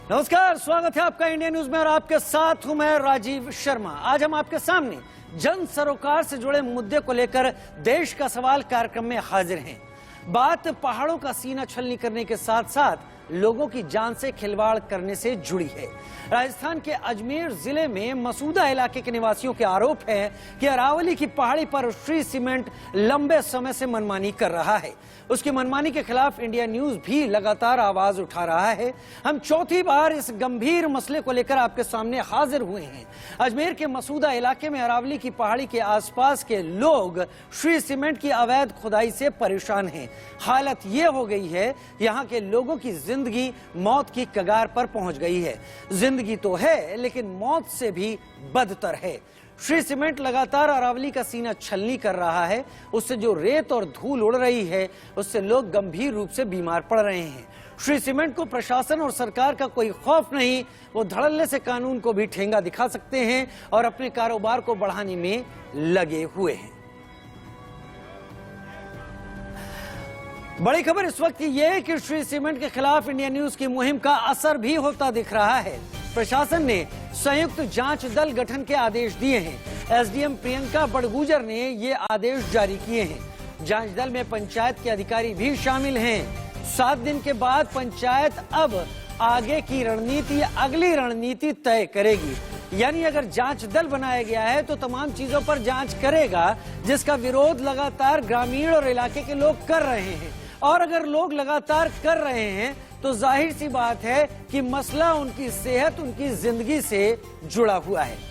नमस्कार, स्वागत है आपका इंडिया न्यूज में और आपके साथ हूं मैं राजीव शर्मा। आज हम आपके सामने जन सरोकार से जुड़े मुद्दे को लेकर देश का सवाल कार्यक्रम में हाजिर हैं। बात पहाड़ों का सीना छलनी करने के साथ साथ लोगों की जान से खिलवाड़ करने से जुड़ी है। राजस्थान के अजमेर जिले में मसूदा इलाके के निवासियों के आरोप है कि अरावली की पहाड़ी पर श्री सीमेंट लंबे समय से मनमानी कर रहा है। उसकी मनमानी के खिलाफ इंडिया न्यूज भी लगातार आवाज उठा रहा है। हम चौथी बार इस गंभीर मसले को लेकर आपके सामने हाजिर हुए हैं। अजमेर के मसूदा इलाके में अरावली की पहाड़ी के आसपास के लोग श्री सीमेंट की अवैध खुदाई से परेशान हैं। हालत ये हो गई है, यहाँ के लोगों की जिंदगी मौत की कगार पर पहुंच गई है। जिंदगी तो है लेकिन मौत से भी बदतर है। श्री सीमेंट लगातार अरावली का सीना छलनी कर रहा है। उससे जो रेत और धूल उड़ रही है उससे लोग गंभीर रूप से बीमार पड़ रहे हैं। श्री सीमेंट को प्रशासन और सरकार का कोई खौफ नहीं। वो धड़ल्ले से कानून को भी ठेंगा दिखा सकते हैं और अपने कारोबार को बढ़ाने में लगे हुए हैं। बड़ी खबर इस वक्त ये है कि श्री सीमेंट के खिलाफ इंडिया न्यूज की मुहिम का असर भी होता दिख रहा है। प्रशासन ने संयुक्त जांच दल गठन के आदेश दिए हैं। एसडीएम प्रियंका बड़गुजर ने ये आदेश जारी किए हैं। जांच दल में पंचायत के अधिकारी भी शामिल हैं। 7 दिन के बाद पंचायत अब आगे की रणनीति, अगली रणनीति तय करेगी। यानी अगर जांच दल बनाया गया है तो तमाम चीजों पर जांच करेगा जिसका विरोध लगातार ग्रामीण और इलाके के लोग कर रहे हैं। और अगर लोग लगातार कर रहे हैं तो जाहिर सी बात है कि मसला उनकी सेहत, उनकी जिंदगी से जुड़ा हुआ है।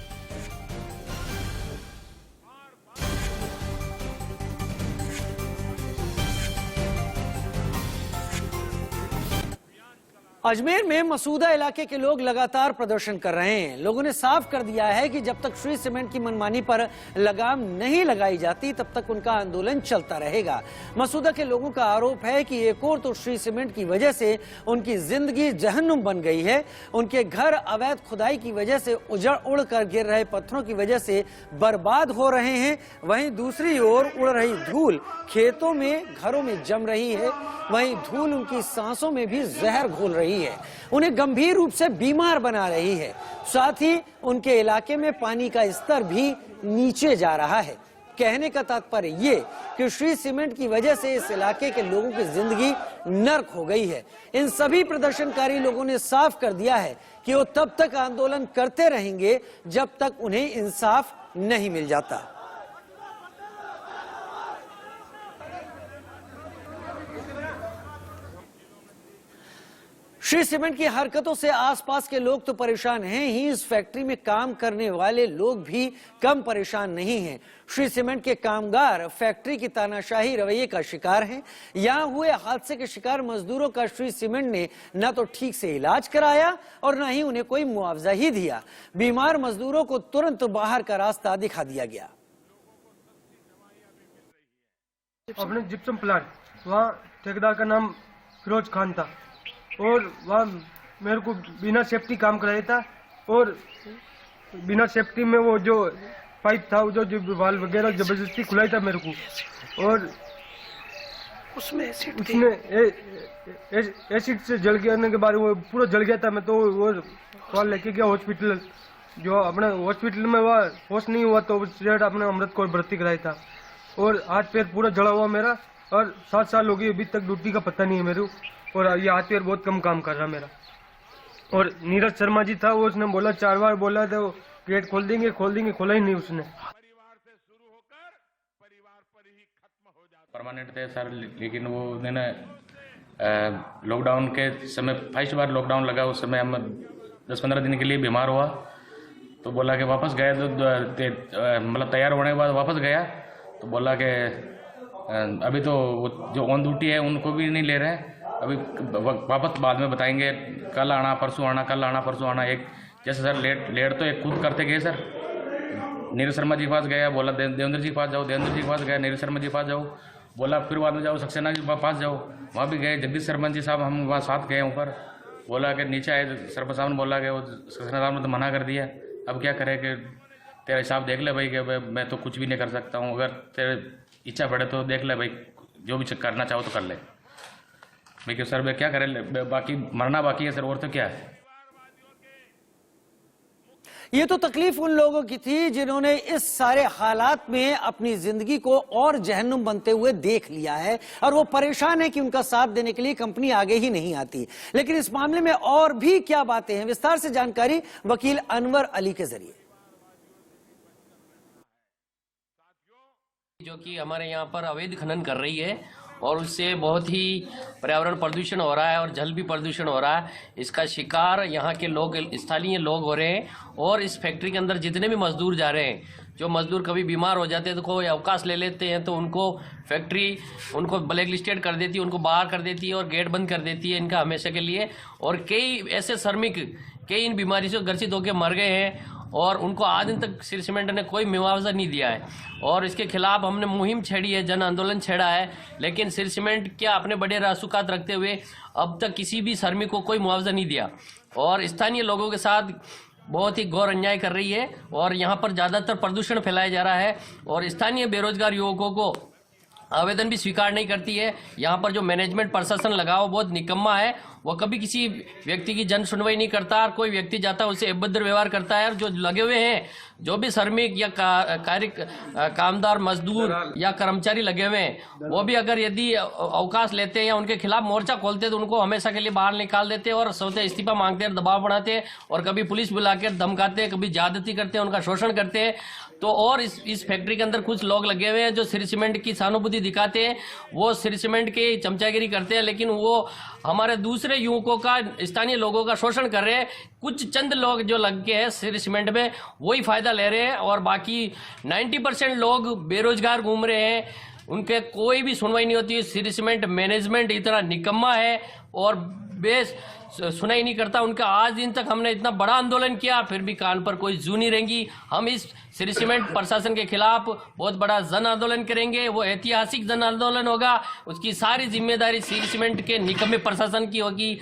अजमेर में मसूदा इलाके के लोग लगातार प्रदर्शन कर रहे हैं। लोगों ने साफ कर दिया है कि जब तक श्री सीमेंट की मनमानी पर लगाम नहीं लगाई जाती तब तक उनका आंदोलन चलता रहेगा। मसूदा के लोगों का आरोप है कि एक और तो श्री सीमेंट की वजह से उनकी जिंदगी जहन्नुम बन गई है। उनके घर अवैध खुदाई की वजह से उजड़ उड़ कर गिर रहे पत्थरों की वजह से बर्बाद हो रहे हैं। वहीं दूसरी ओर उड़ रही धूल खेतों में, घरों में जम रही है। वहीं धूल उनकी सांसों में भी जहर घोल रही है, उन्हें गंभीर रूप से बीमार बना रही है। साथ ही उनके इलाके में पानी का स्तर भी नीचे जा रहा है। कहने का तात्पर्य ये कि श्री सीमेंट की वजह से इस इलाके के लोगों की जिंदगी नर्क हो गई है। इन सभी प्रदर्शनकारी लोगों ने साफ कर दिया है कि वो तब तक आंदोलन करते रहेंगे जब तक उन्हें इंसाफ नहीं मिल जाता। श्री सीमेंट की हरकतों से आसपास के लोग तो परेशान हैं ही, इस फैक्ट्री में काम करने वाले लोग भी कम परेशान नहीं हैं। श्री सीमेंट के कामगार फैक्ट्री की तानाशाही रवैये का शिकार हैं। यहाँ हुए हादसे के शिकार मजदूरों का श्री सीमेंट ने न तो ठीक से इलाज कराया और न ही उन्हें कोई मुआवजा ही दिया। बीमार मजदूरों को तुरंत बाहर का रास्ता दिखा दिया गया। अपने जिप्सम प्लांट, वहाँ ठेकेदार का नाम फिरोज खान था और वहाँ मेरे को बिना सेफ्टी काम कराया था और बिना सेफ्टी में वो जो पाइप था, जो वाल वगैरह जबरदस्ती खुलाया था मेरे को। और उसमें एसिड से जल गया के बाद वो पूरा जल गया था। मैं तो वो वहाँ लेके गया हॉस्पिटल, जो अपने हॉस्पिटल में वहाँ होश नहीं हुआ तो स्ट्रेट अपने अमृत को भर्ती कराया था। और हाथ पैर पूरा जला हुआ मेरा और 7 साल हो गई अभी तक ड्यूटी का पता नहीं है मेरे को। और ये हाथ पैर बहुत कम काम कर रहा मेरा। और नीरज शर्मा जी था, वो उसने बोला 4 बार बोला था वो गेट खोल देंगे, खोला ही नहीं उसने। परिवार से शुरू होकर परिवार पर ही खत्म हो जाता। परमानेंट थे सर, लेकिन वो उन्होंने लॉकडाउन के समय फर्स्ट बार लॉकडाउन लगा, उस समय हम 10-15 दिन के लिए बीमार हुआ तो बोला कि वापस गया तो मतलब तैयार होने के बाद वापस गया तो बोला कि अभी तो जो ऑन ड्यूटी है उनको भी नहीं ले रहे हैं, अभी वापस बाद में बताएंगे, कल आना परसों आना, कल आना परसों आना। एक जैसे सर लेट तो एक खुद करते गए सर। नीरज शर्मा जी के पास गया, बोला देवेंद्र जी के पास जाओ, देवेंद्र जी के पास गया, नीरज शर्मा जी के पास जाओ, बोला फिर बाद में जाओ सक्सेना जी के पास जाओ, वहाँ भी गए। जगदीश शर्मा जी साहब हम वहाँ साथ गए ऊपर, बोला कि नीचे आए, शर्मा साहब ने बोला कि वो सक्सेना साहब ने तो मना कर दिया। अब क्या करे कि तेरा हिसाब देख ले भाई कि मैं तो कुछ भी नहीं कर सकता हूँ, अगर तेरे इच्छा पड़े तो देख ले भाई, जो भी करना चाहो तो कर ले। भाई सर मैं क्या करें, बाकी मरना बाकी है सर, और तो क्या है। ये तो तकलीफ उन लोगों की थी जिन्होंने इस सारे हालात में अपनी जिंदगी को और जहन्नुम बनते हुए देख लिया है और वो परेशान है कि उनका साथ देने के लिए कंपनी आगे ही नहीं आती। लेकिन इस मामले में और भी क्या बातें हैं, विस्तार से जानकारी वकील अनवर अली के जरिए। जो कि हमारे यहाँ पर अवैध खनन कर रही है और उससे बहुत ही पर्यावरण प्रदूषण हो रहा है और जल भी प्रदूषण हो रहा है। इसका शिकार यहाँ के लोग, स्थानीय लोग हो रहे हैं। और इस फैक्ट्री के अंदर जितने भी मजदूर जा रहे हैं, जो मजदूर कभी बीमार हो जाते हैं तो कोई अवकाश ले लेते हैं तो उनको फैक्ट्री उनको ब्लैक लिस्टेड कर देती है, उनको बाहर कर देती है और गेट बंद कर देती है इनका हमेशा के लिए। और कई ऐसे श्रमिक कई इन बीमारी से ग्रसित होकर मर गए हैं और उनको आज दिन तक सिर सीमेंट ने कोई मुआवजा नहीं दिया है। और इसके खिलाफ हमने मुहिम छेड़ी है, जन आंदोलन छेड़ा है, लेकिन सिर सीमेंट क्या अपने बड़े रासुकात रखते हुए अब तक किसी भी श्रमिक को कोई मुआवजा नहीं दिया और स्थानीय लोगों के साथ बहुत ही घोर अन्याय कर रही है। और यहाँ पर ज़्यादातर प्रदूषण फैलाया जा रहा है और स्थानीय बेरोजगार युवकों को आवेदन भी स्वीकार नहीं करती है। यहाँ पर जो मैनेजमेंट प्रशासन लगा हो बहुत निकम्मा है, वो कभी किसी व्यक्ति की जन सुनवाई नहीं करता और कोई व्यक्ति जाता है उससे अभद्र व्यवहार करता है। और जो लगे हुए हैं, जो भी श्रमिक या कामदार मजदूर या कर्मचारी लगे हुए हैं, वो भी अगर यदि अवकाश लेते हैं या उनके खिलाफ मोर्चा खोलते हैं तो उनको हमेशा के लिए बाहर निकाल देते हैं और स्वतः इस्तीफा मांगते हैं, दबाव बढ़ाते हैं और कभी पुलिस बुलाकर धमकाते हैं, कभी ज्यादती करते हैं, उनका शोषण करते हैं। तो और इस फैक्ट्री के अंदर कुछ लोग लगे हुए हैं जो सिर सीमेंट की सहानुभूति दिखाते हैं, वो सिर सीमेंट की चमचागिरी करते हैं, लेकिन वो हमारे दूसरे युवकों का, स्थानीय लोगों का शोषण कर रहे हैं। कुछ चंद लोग जो लग गए हैं सिर सीमेंट में वही फायदा ले रहे हैं और बाकी 90% लोग बेरोजगार घूम रहे हैं, उनके कोई भी सुनवाई नहीं होती है। सिर सीमेंट मैनेजमेंट इतना निकम्मा है और बेस सुनाई नहीं करता उनका। आज दिन तक हमने इतना बड़ा आंदोलन किया फिर भी कान पर कोई जू नहीं रहेंगी। हम इस सिर सीमेंट प्रशासन के खिलाफ बहुत बड़ा जन आंदोलन करेंगे, वो ऐतिहासिक जन आंदोलन होगा, उसकी सारी जिम्मेदारी सिर सीमेंट के निकम्मे प्रशासन की होगी।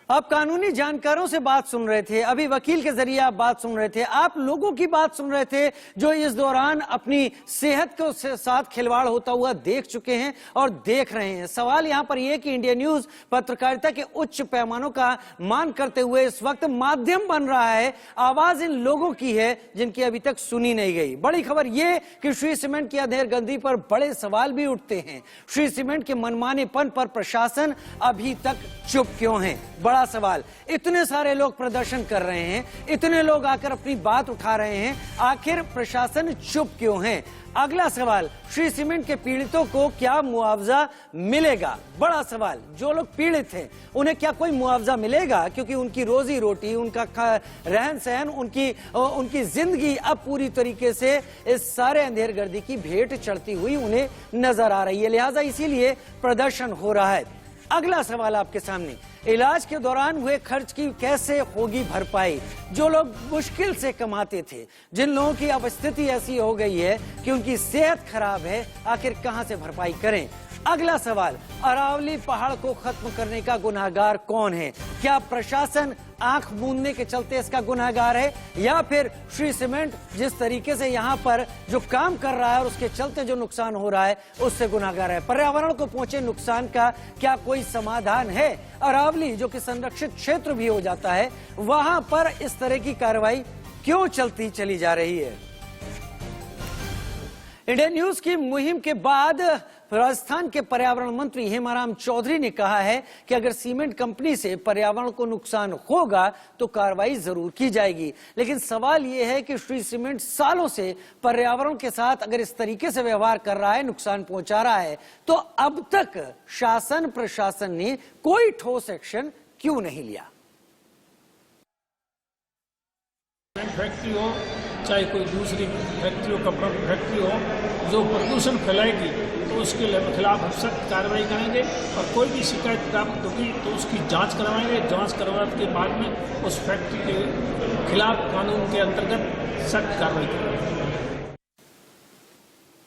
आप कानूनी जानकारों से बात सुन रहे थे, अभी वकील के जरिए आप बात सुन रहे थे, आप लोगों की बात सुन रहे थे जो इस दौरान अपनी सेहत के साथ खिलवाड़ होता हुआ देख चुके हैं और देख रहे हैं। सवाल यहां पर यह कि इंडिया न्यूज पत्रकारिता के उच्च पैमानों का मान करते हुए इस वक्त माध्यम बन रहा है, आवाज इन लोगों की है जिनकी अभी तक सुनी नहीं गई। बड़ी खबर यह कि श्री सीमेंट की अंधेरगर्दी पर बड़े सवाल भी उठते हैं। श्री सीमेंट के मनमानेपन पर प्रशासन अभी तक चुप क्यों है? बड़ा सवाल। इतने सारे लोग प्रदर्शन कर रहे हैं, इतने लोग आकर अपनी बात उठा रहे हैं, आखिर प्रशासन चुप क्यों है? अगला सवाल, श्री सीमेंट के पीड़ितों को क्या मुआवजा मिलेगा? बड़ा सवाल। जो लोग पीड़ित हैं उन्हें क्या कोई मुआवजा मिलेगा? क्योंकि उनकी रोजी रोटी, उनका रहन सहन, उनकी जिंदगी अब पूरी तरीके से इस सारे अंधेरगर्दी की भेंट चढ़ती हुई उन्हें नजर आ रही है, लिहाजा इसीलिए प्रदर्शन हो रहा है। अगला सवाल आपके सामने, इलाज के दौरान हुए खर्च की कैसे होगी भरपाई? जो लोग मुश्किल से कमाते थे, जिन लोगों की अब स्थिति ऐसी हो गई है कि उनकी सेहत खराब है, आखिर कहां से भरपाई करें? अगला सवाल, अरावली पहाड़ को खत्म करने का गुनहगार कौन है? क्या प्रशासन आंख मूंदने के चलते इसका गुनहगार है या फिर श्री सीमेंट जिस तरीके से यहाँ पर जो काम कर रहा है और उसके चलते जो नुकसान हो रहा है उससे गुनहगार है? पर्यावरण को पहुंचे नुकसान का क्या कोई समाधान है? अरावली जो कि संरक्षित क्षेत्र भी हो जाता है, वहां पर इस तरह की कार्रवाई क्यों चलती चली जा रही है? इंडिया न्यूज की मुहिम के बाद राजस्थान के पर्यावरण मंत्री हेमाराम चौधरी ने कहा है कि अगर सीमेंट कंपनी से पर्यावरण को नुकसान होगा तो कार्रवाई जरूर की जाएगी। लेकिन सवाल यह है कि श्री सीमेंट सालों से पर्यावरण के साथ अगर इस तरीके से व्यवहार कर रहा है, नुकसान पहुंचा रहा है, तो अब तक शासन प्रशासन ने कोई ठोस एक्शन क्यों नहीं लिया? फैक्ट्री हो चाहे कोई दूसरी फैक्ट्री हो, कपड़ों की फैक्ट्री हो, जो प्रदूषण फैलाएगी तो उसके खिलाफ हम सख्त कार्रवाई करेंगे और कोई भी शिकायत प्राप्त होगी तो उसकी जांच करवाएंगे। जांच करवाने के बाद में उस फैक्ट्री के खिलाफ कानून के अंतर्गत सख्त कार्रवाई करेंगे।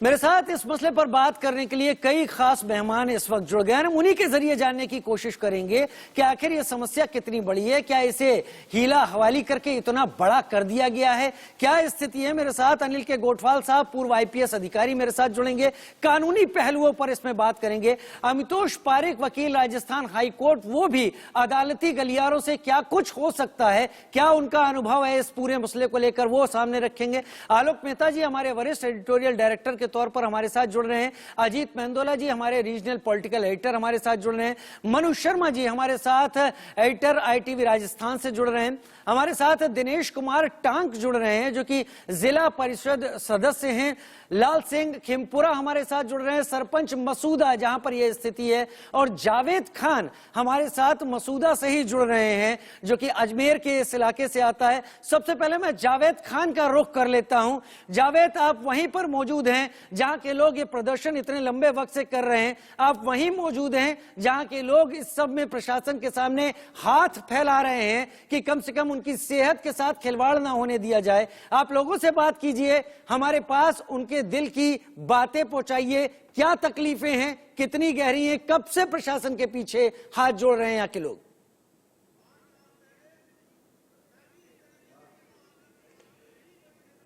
मेरे साथ इस मसले पर बात करने के लिए कई खास मेहमान इस वक्त जुड़ गए हैं। उन्हीं के जरिए जानने की कोशिश करेंगे कि आखिर ये समस्या कितनी बड़ी है, क्या इसे हीला हवाली करके इतना बड़ा कर दिया गया है, क्या स्थिति है। मेरे साथ अनिल के गोठवाल साहब, पूर्व IPS अधिकारी मेरे साथ जुड़ेंगे, कानूनी पहलुओं पर इसमें बात करेंगे। अमितोष पारेख, वकील, राजस्थान हाई कोर्ट, वो भी अदालती गलियारों से क्या कुछ हो सकता है, क्या उनका अनुभव है इस पूरे मसले को लेकर, वो सामने रखेंगे। आलोक मेहता जी हमारे वरिष्ठ एडिटोरियल डायरेक्टर के तौर पर हमारे साथ जुड़ रहे हैं। अजीत मेंदोला जी हमारे रीजनल पॉलिटिकल एडिटर हमारे साथ जुड़ रहे हैं। मनु शर्मा जी हमारे साथ एडिटर ITV राजस्थान से जुड़ रहे हैं। हमारे साथ दिनेश कुमार टांक जुड़ रहे हैं जो कि जिला परिषद सदस्य हैं। लाल सिंह खिमपुरा हमारे साथ जुड़ रहे हैं, सरपंच मसूदा जहां पर यह स्थिति है। और जावेद खान हमारे साथ मसूदा से ही जुड़ रहे हैं जो कि अजमेर के इस इलाके से आता है। सबसे पहले मैं जावेद खान का रुख कर लेता हूं। जावेद, आप वहीं पर मौजूद हैं जहां के लोग ये प्रदर्शन इतने लंबे वक्त से कर रहे हैं, आप वहीं मौजूद हैं जहां के लोग इस सब में प्रशासन के सामने हाथ फैला रहे हैं कि कम से कम उनकी सेहत के साथ खिलवाड़ ना होने दिया जाए। आप लोगों से बात कीजिए, हमारे पास उनके दिल की बातें पहुंचाइए। क्या तकलीफें हैं, कितनी गहरी हैं, कब से प्रशासन के पीछे हाथ जोड़ रहे हैं यहाँ के लोग?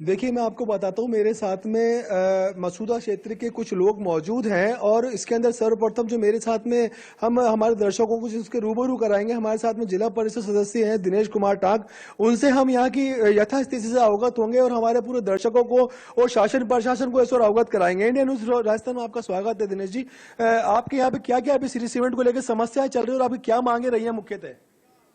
देखिए, मैं आपको बताता हूँ, मेरे साथ में मसूदा क्षेत्र के कुछ लोग मौजूद हैं और इसके अंदर सर्वप्रथम जो मेरे साथ में हम हमारे दर्शकों को इसके रूबरू कराएंगे। हमारे साथ में जिला परिषद सदस्य हैं दिनेश कुमार टांक, उनसे हम यहाँ की यथास्थिति से अवगत होंगे और हमारे पूरे दर्शकों को और शासन प्रशासन को इस और अवगत कराएंगे। इंडियन न्यूज राजस्थान में आपका स्वागत है। दिनेश जी, आपके यहाँ पे क्या क्या अभी श्री सीमेंट को लेकर समस्याएं चल रही है और आपकी क्या मांगे रही है मुख्यतः?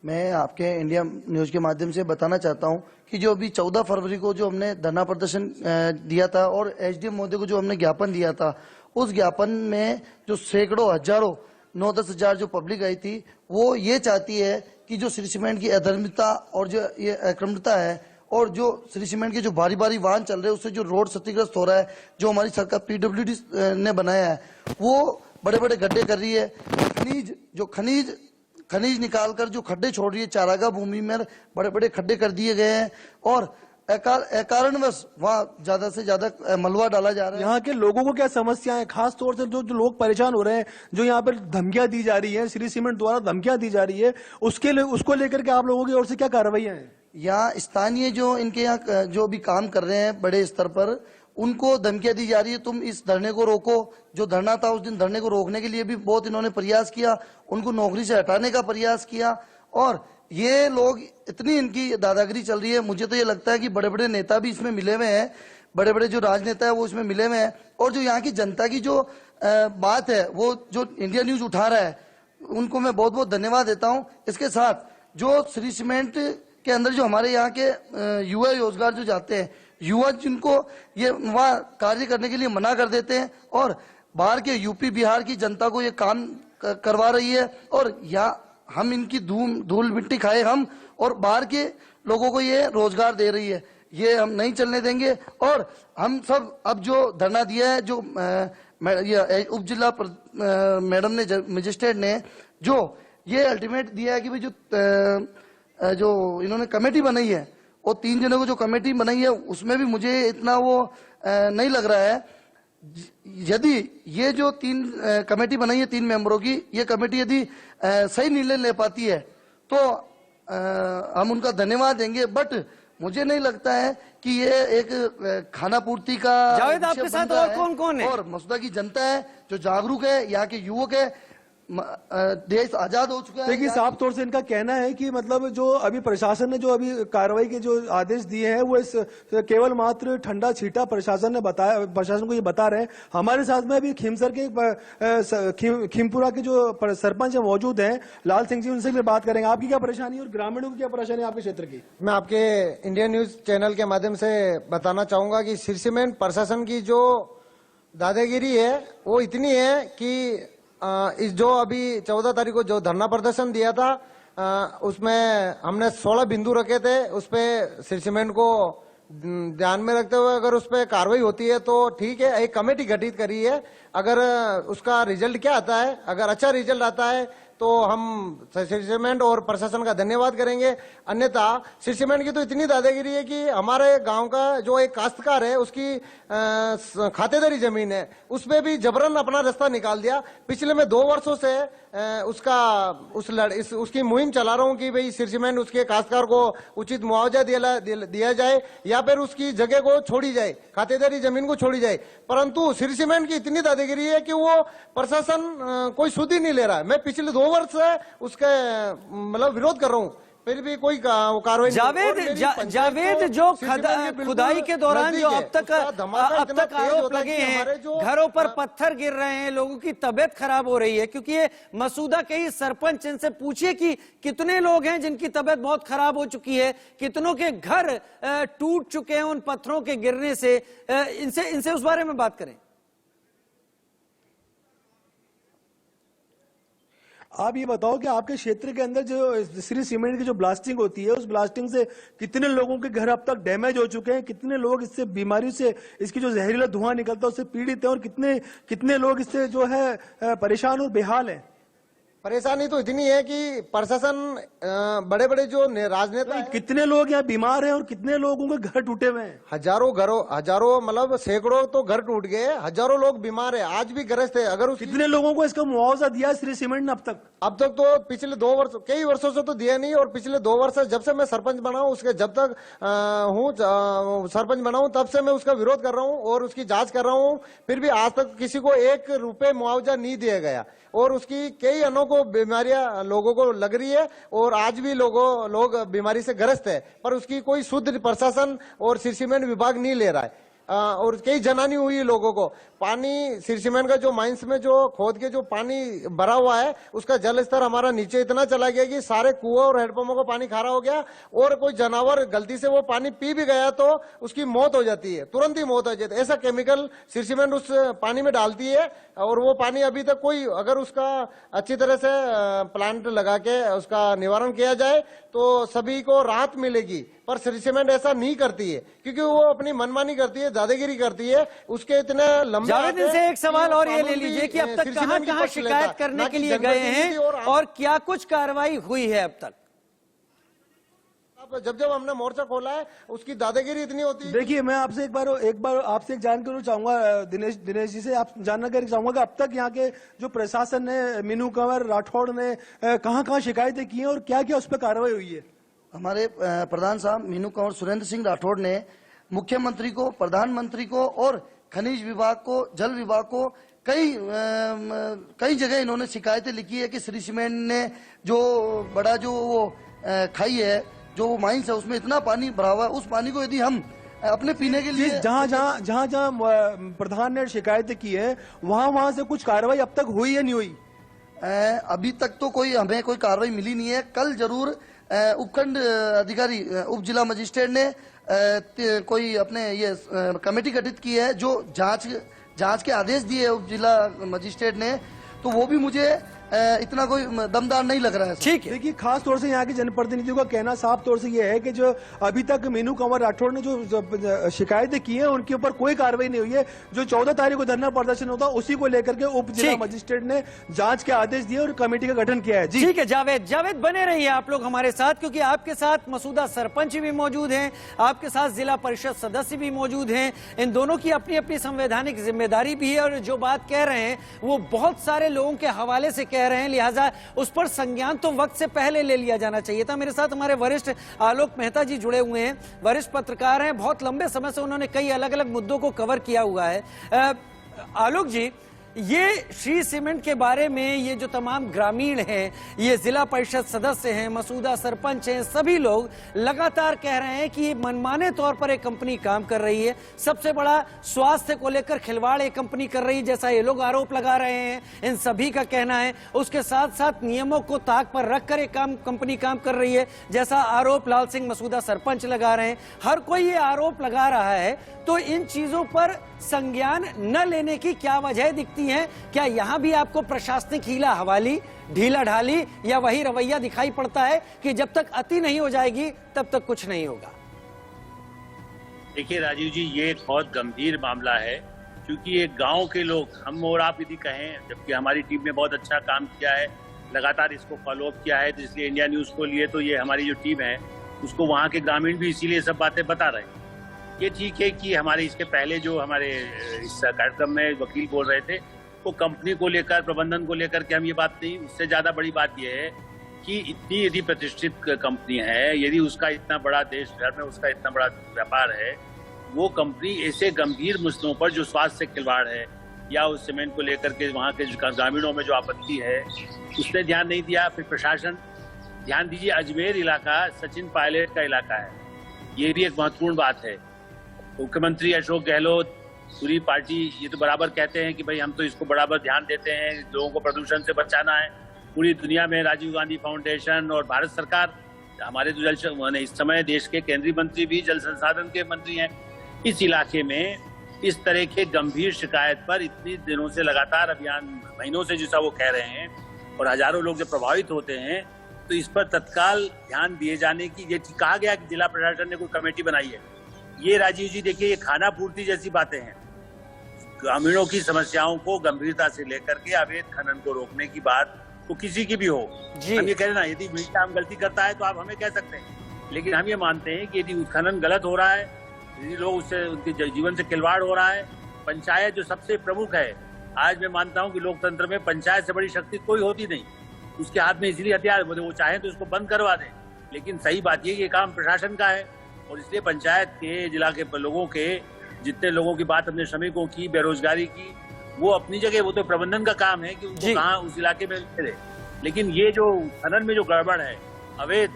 मैं आपके इंडिया न्यूज के माध्यम से बताना चाहता हूं कि जो अभी 14 फरवरी को जो हमने धरना प्रदर्शन दिया था और SDM महोदय को जो हमने ज्ञापन दिया था, उस ज्ञापन में जो सैकड़ों हजारों 9-10 हजार जो पब्लिक आई थी, वो ये चाहती है कि जो श्री सीमेंट की अधर्मिता और जो ये अक्रमणता है और जो श्री सीमेंट के जो भारी भारी वाहन चल रहे हैं उससे जो रोड क्षतिग्रस्त हो रहा है, जो हमारी सरकार PWD ने बनाया है वो बड़े बड़े गड्ढे कर रही है। खनिज निकालकर जो खड्डे छोड़ रही है, चारागाह भूमि में बड़े बड़े खड्डे कर दिए गए हैं और कारणवश वहाँ ज्यादा से ज्यादा मलबा डाला जा रहा है। यहाँ के लोगों को क्या समस्याएं, खास तौर से जो लोग परेशान हो रहे हैं, जो यहाँ पर धमकियां दी जा रही है, श्री सीमेंट द्वारा धमकियां दी जा रही है, उसको लेकर के आप लोगों की ओर से क्या कार्रवाइयां हैं? यहाँ स्थानीय जो इनके यहाँ जो भी काम कर रहे हैं बड़े स्तर पर, उनको धमकियां दी जा रही है, तुम इस धरने को रोको। जो धरना था उस दिन धरने को रोकने के लिए भी बहुत इन्होंने प्रयास किया, उनको नौकरी से हटाने का प्रयास किया और ये लोग इतनी इनकी दादागिरी चल रही है। मुझे तो ये लगता है कि बड़े बड़े नेता भी इसमें मिले हुए हैं, बड़े बड़े जो राजनेता है वो इसमें मिले हुए हैं और जो यहाँ की जनता की जो बात है वो जो इंडिया न्यूज उठा रहा है, उनको मैं बहुत बहुत धन्यवाद देता हूँ। इसके साथ जो श्री सीमेंट के अंदर जो हमारे यहाँ के युवा रोजगार जो जाते हैं, युवा जिनको ये वहाँ कार्य करने के लिए मना कर देते हैं और बाहर के यूपी बिहार की जनता को ये काम करवा रही है और यहाँ हम इनकी धूल मिट्टी खाए हम और बाहर के लोगों को ये रोजगार दे रही है, ये हम नहीं चलने देंगे। और हम सब अब जो धरना दिया है, जो उप जिला मैडम ने, मजिस्ट्रेट ने जो ये अल्टीमेट दिया है कि भाई जो इन्होंने कमेटी बनाई है, वो 3 जनों को जो कमेटी बनाई है उसमें भी मुझे इतना वो नहीं लग रहा है। यदि ये जो 3 कमेटी बनाई है 3 मेंबरों की, ये कमेटी यदि सही निर्णय ले पाती है तो हम उनका धन्यवाद देंगे, बट मुझे नहीं लगता है कि ये एक खाना पूर्ति का। जावेद, आपके साथ और कौन कौन है? और मसूदा की जनता है जो जागरूक है, यहाँ के युवक है, देश आजाद हो चुका है। देखिए, साफ तौर से इनका कहना है कि मतलब जो अभी प्रशासन ने जो अभी कार्रवाई के जो आदेश दिए हैं वो इस केवल मात्र ठंडा छीटा प्रशासन ने बताया, प्रशासन को ये बता रहे हैं। हमारे साथ में अभी खिमसर के खिमपुरा के जो सरपंच है मौजूद हैं, लाल सिंह जी, उनसे भी बात करेंगे। आपकी क्या परेशानी और ग्रामीणों की क्या परेशानी है आपके क्षेत्र की? मैं आपके इंडियन न्यूज चैनल के माध्यम से बताना चाहूंगा कि श्री सीमेंट प्रशासन की जो दादागिरी है वो इतनी है कि इस जो अभी 14 तारीख को जो धरना प्रदर्शन दिया था, उसमें हमने 16 बिंदु रखे थे। उस पे श्री सीमेंट को ध्यान में रखते हुए अगर उस पर कार्रवाई होती है तो ठीक है। एक कमेटी गठित करी है, अगर उसका रिजल्ट क्या आता है, अगर अच्छा रिजल्ट आता है तो हम श्री सीमेंट और प्रशासन का धन्यवाद करेंगे। अन्यथा श्री सीमेंट की तो इतनी दादागिरी है कि हमारे गांव का जो एक काश्तकार है उसकी खातेदारी जमीन है, उस पे भी जबरन अपना रास्ता निकाल दिया। पिछले मैं 2 वर्षों से उसकी मुहिम चला रहा हूं कि भाई श्री सीमेंट उसके काश्तकार को उचित मुआवजा दिया जाए या फिर उसकी जगह को छोड़ी जाए, खातेदारी जमीन को छोड़ी जाए। परंतु श्री सीमेंट की इतनी दादागिरी है कि वो प्रशासन कोई सुध ही नहीं ले रहा है। मैं पिछले 2 वर्ष से उसका मतलब विरोध कर रहा हूँ, फिर भी कोई कार्रवाई जावेद जो खुदाई के दौरान जो अब तक आरोप लगे हैं, घरों पर पत्थर गिर रहे हैं, लोगों की तबीयत खराब हो रही है, क्योंकि ये मसूदा के ही सरपंच, इनसे पूछिए कि कितने लोग हैं जिनकी तबीयत बहुत खराब हो चुकी है, कितनों के घर टूट चुके हैं उन पत्थरों के गिरने से। इनसे उस बारे में बात करें। आप ये बताओ कि आपके क्षेत्र के अंदर जो श्री सीमेंट की जो ब्लास्टिंग होती है, उस ब्लास्टिंग से कितने लोगों के घर अब तक डैमेज हो चुके हैं, कितने लोग इससे बीमारी से, इसकी जो जहरीला धुआं निकलता है उससे पीड़ित हैं, और कितने लोग इससे जो है परेशान और बेहाल हैं? परेशानी तो इतनी है कि प्रशासन बड़े बड़े जो राजनेता हैं, कितने लोग यहाँ बीमार हैं और कितने लोगों के घर टूटे हुए हैं? हजारों मतलब सैकड़ों तो घर टूट गए, हजारों लोग बीमार है, आज भी ग्रस्त है। अगर कितने लोगों को इसका मुआवजा दिया श्री सीमेंट ने अब तक तो पिछले 2 वर्ष, कई वर्षों से तो दिया नहीं, और पिछले 2 वर्ष जब से मैं सरपंच बना हूँ, उसके जब तक सरपंच बना हूँ तब से मैं उसका विरोध कर रहा हूँ और उसकी जांच कर रहा हूँ, फिर भी आज तक किसी को 1 रुपए मुआवजा नहीं दिया गया। और उसकी कई अनोखो बीमारियां लोगों को लग रही है और आज भी लोग बीमारी से ग्रस्त है, पर उसकी कोई शुद्ध प्रशासन और श्री सीमेंट विभाग नहीं ले रहा है। और कई जनानी हुई है लोगों को। पानी श्री सीमेंट का जो माइंस में जो खोद के जो पानी भरा हुआ है, उसका जल स्तर हमारा नीचे इतना चला गया कि सारे कुआं और हैंडपंपों का पानी खारा हो गया, और कोई जानवर गलती से वो पानी पी भी गया तो उसकी मौत हो जाती है, तुरंत ही मौत हो जाती है। ऐसा केमिकल श्री सीमेंट उस पानी में डालती है, और वो पानी अभी तक कोई, अगर उसका अच्छी तरह से प्लांट लगा के उसका निवारण किया जाए तो सभी को राहत मिलेगी। पर श्री सीमेंट ऐसा नहीं करती है, क्योंकि वो अपनी मनमानी करती है, दादागिरी करती है। उसके इतने लंबे जावेद, इनसे एक सवाल और ये ले लीजिए कि अब तक कहां शिकायत करने के लिए गए हैं और क्या कुछ कार्रवाई हुई है अब तक? जब हमने मोर्चा खोला है उसकी दादागिरी इतनी होती है। देखिए, मैं आपसे एक बार आपसे एक जानकारी चाहूंगा, दिनेश जी से आप जानना चाहूंगा कि अब तक यहाँ के जो प्रशासन ने, मीनू कंवर राठौड़ ने कहां शिकायतें की हैं और क्या क्या उस पर कार्रवाई हुई है? हमारे प्रधान साहब मीनू कंवर सुरेंद्र सिंह राठौड़ ने मुख्यमंत्री को, प्रधानमंत्री को और खनिज विभाग को, जल विभाग को कई जगह इन्होंने शिकायतें लिखी है कि श्री सीमेंट ने जो बड़ा जो वो खाई है, जो माइंस है, उसमें इतना पानी भरा हुआ है, उस पानी को यदि हम अपने पीने के लिए जहाँ प्रधान ने शिकायतें की है वहाँ से कुछ कार्रवाई अब तक हुई या नहीं हुई? अभी तक तो हमें कोई कार्रवाई मिली नहीं है। कल जरूर उपखंड अधिकारी, उप जिला मजिस्ट्रेट ने कोई अपने ये कमेटी गठित की है जो जांच के आदेश दिए उप जिला मजिस्ट्रेट ने, तो वो भी मुझे इतना कोई दमदार नहीं लग रहा है। ठीक है, देखिए, खास तौर से यहाँ के जनप्रतिनिधियों का कहना साफ तौर से ये है कि जो अभी तक मीनू कंवर राठौड़ ने जो शिकायतें की हैं उनके ऊपर कोई कार्रवाई नहीं हुई है। जो 14 तारीख को धरना प्रदर्शन होता उसी को लेकर के उप जिला मजिस्ट्रेट ने जांच के आदेश दिए और कमेटी का गठन किया है। जी ठीक है जावेद, बने रहिए आप लोग हमारे साथ, क्योंकि आपके साथ मसूदा सरपंच भी मौजूद हैं, आपके साथ जिला परिषद सदस्य भी मौजूद हैं। इन दोनों की अपनी अपनी संवैधानिक जिम्मेदारी भी है, और जो बात कह रहे हैं वो बहुत सारे लोगों के हवाले से कह रहे हैं, लिहाजा उस पर संज्ञान तो वक्त से पहले ले लिया जाना चाहिए था। मेरे साथ हमारे वरिष्ठ आलोक मेहता जी जुड़े हुए हैं, वरिष्ठ पत्रकार हैं, बहुत लंबे समय से उन्होंने कई अलग अलग मुद्दों को कवर किया हुआ है। आलोक जी, ये श्री सीमेंट के बारे में ये जो तमाम ग्रामीण हैं, ये जिला परिषद सदस्य हैं, मसूदा सरपंच हैं, सभी लोग लगातार कह रहे हैं कि मनमाने तौर पर एक कंपनी काम कर रही है, सबसे बड़ा स्वास्थ्य को लेकर खिलवाड़ एक कंपनी कर रही है, जैसा ये लोग आरोप लगा रहे हैं, इन सभी का कहना है। उसके साथ साथ नियमों को ताक पर रखकर एक कंपनी काम कर रही है, जैसा आरोप लाल सिंह मसूदा सरपंच लगा रहे हैं। हर कोई ये आरोप लगा रहा है, तो इन चीजों पर संज्ञान न लेने की क्या वजह दिखती है? क्या यहां भी आपको प्रशासनिक हीला हवाली, ढीला ढाली या वही रवैया दिखाई पड़ता है कि जब तक अति नहीं हो जाएगी तब तक कुछ नहीं होगा? देखिए राजीव जी, ये एक बहुत गंभीर मामला है, क्योंकि एक गांव के लोग, हम और आप यदि कहें, जबकि हमारी टीम ने बहुत अच्छा काम किया है, लगातार इसको फॉलो अप किया है, तो इसलिए इंडिया न्यूज़ को लिए तो ये हमारी जो टीम है उसको वहाँ के ग्रामीण भी इसीलिए सब बातें बता रहे हैं। ये ठीक है कि हमारे इसके पहले जो हमारे इस कार्यक्रम में वकील बोल रहे थे वो कंपनी को लेकर, प्रबंधन को लेकर के हम ये बात नहीं, उससे ज़्यादा बड़ी बात ये है कि इतनी यदि प्रतिष्ठित कंपनी है, यदि उसका इतना बड़ा देश भर में उसका इतना बड़ा व्यापार है, वो कंपनी ऐसे गंभीर मुद्दों पर जो स्वास्थ्य से खिलवाड़ है या उस सीमेंट को लेकर के वहाँ के ग्रामीणों में जो आपत्ति है उसने ध्यान नहीं दिया। फिर प्रशासन, ध्यान दीजिए, अजमेर इलाका सचिन पायलट का इलाका है, ये भी एक महत्वपूर्ण बात है। मुख्यमंत्री अशोक गहलोत, पूरी पार्टी ये तो बराबर कहते हैं कि भाई हम तो इसको बराबर ध्यान देते हैं, लोगों को प्रदूषण से बचाना है। पूरी दुनिया में राजीव गांधी फाउंडेशन और भारत सरकार, हमारे तो जल इस समय देश के केंद्रीय मंत्री भी जल संसाधन के मंत्री हैं, इस इलाके में इस तरह के गंभीर शिकायत पर इतनी दिनों से लगातार अभियान, महीनों से जैसा वो कह रहे हैं, और हजारों लोग जब प्रभावित होते हैं तो इस पर तत्काल ध्यान दिए जाने की, ये कहा गया कि जिला प्रशासन ने कोई कमेटी बनाई है। ये राजीव जी देखिए, ये खाना पूर्ति जैसी बातें हैं। ग्रामीणों की समस्याओं को गंभीरता से लेकर के अवैध खनन को रोकने की बात तो किसी की भी हो, हम ये कह रहे ना, यदि मीडिया हम गलती करता है तो आप हमें कह सकते हैं, लेकिन हम ये मानते हैं कि यदि उत्खनन गलत हो रहा है, यदि लोग उससे, उनके जीवन से खिलवाड़ हो रहा है, पंचायत जो सबसे प्रमुख है, आज मैं मानता हूँ कि लोकतंत्र में पंचायत से बड़ी शक्ति कोई होती नहीं, उसके हाथ में इसलिए हथियार, वो चाहे तो उसको बंद करवा दें, लेकिन सही बात ये काम प्रशासन का है। और इसलिए पंचायत के, जिला के लोगों के, जितने लोगों की बात अपने श्रमिकों की, बेरोजगारी की, वो अपनी जगह, वो तो प्रबंधन का काम है कि उनको कहाँ उस इलाके में मिले, लेकिन ये जो खनन में जो गड़बड़ है, अवैध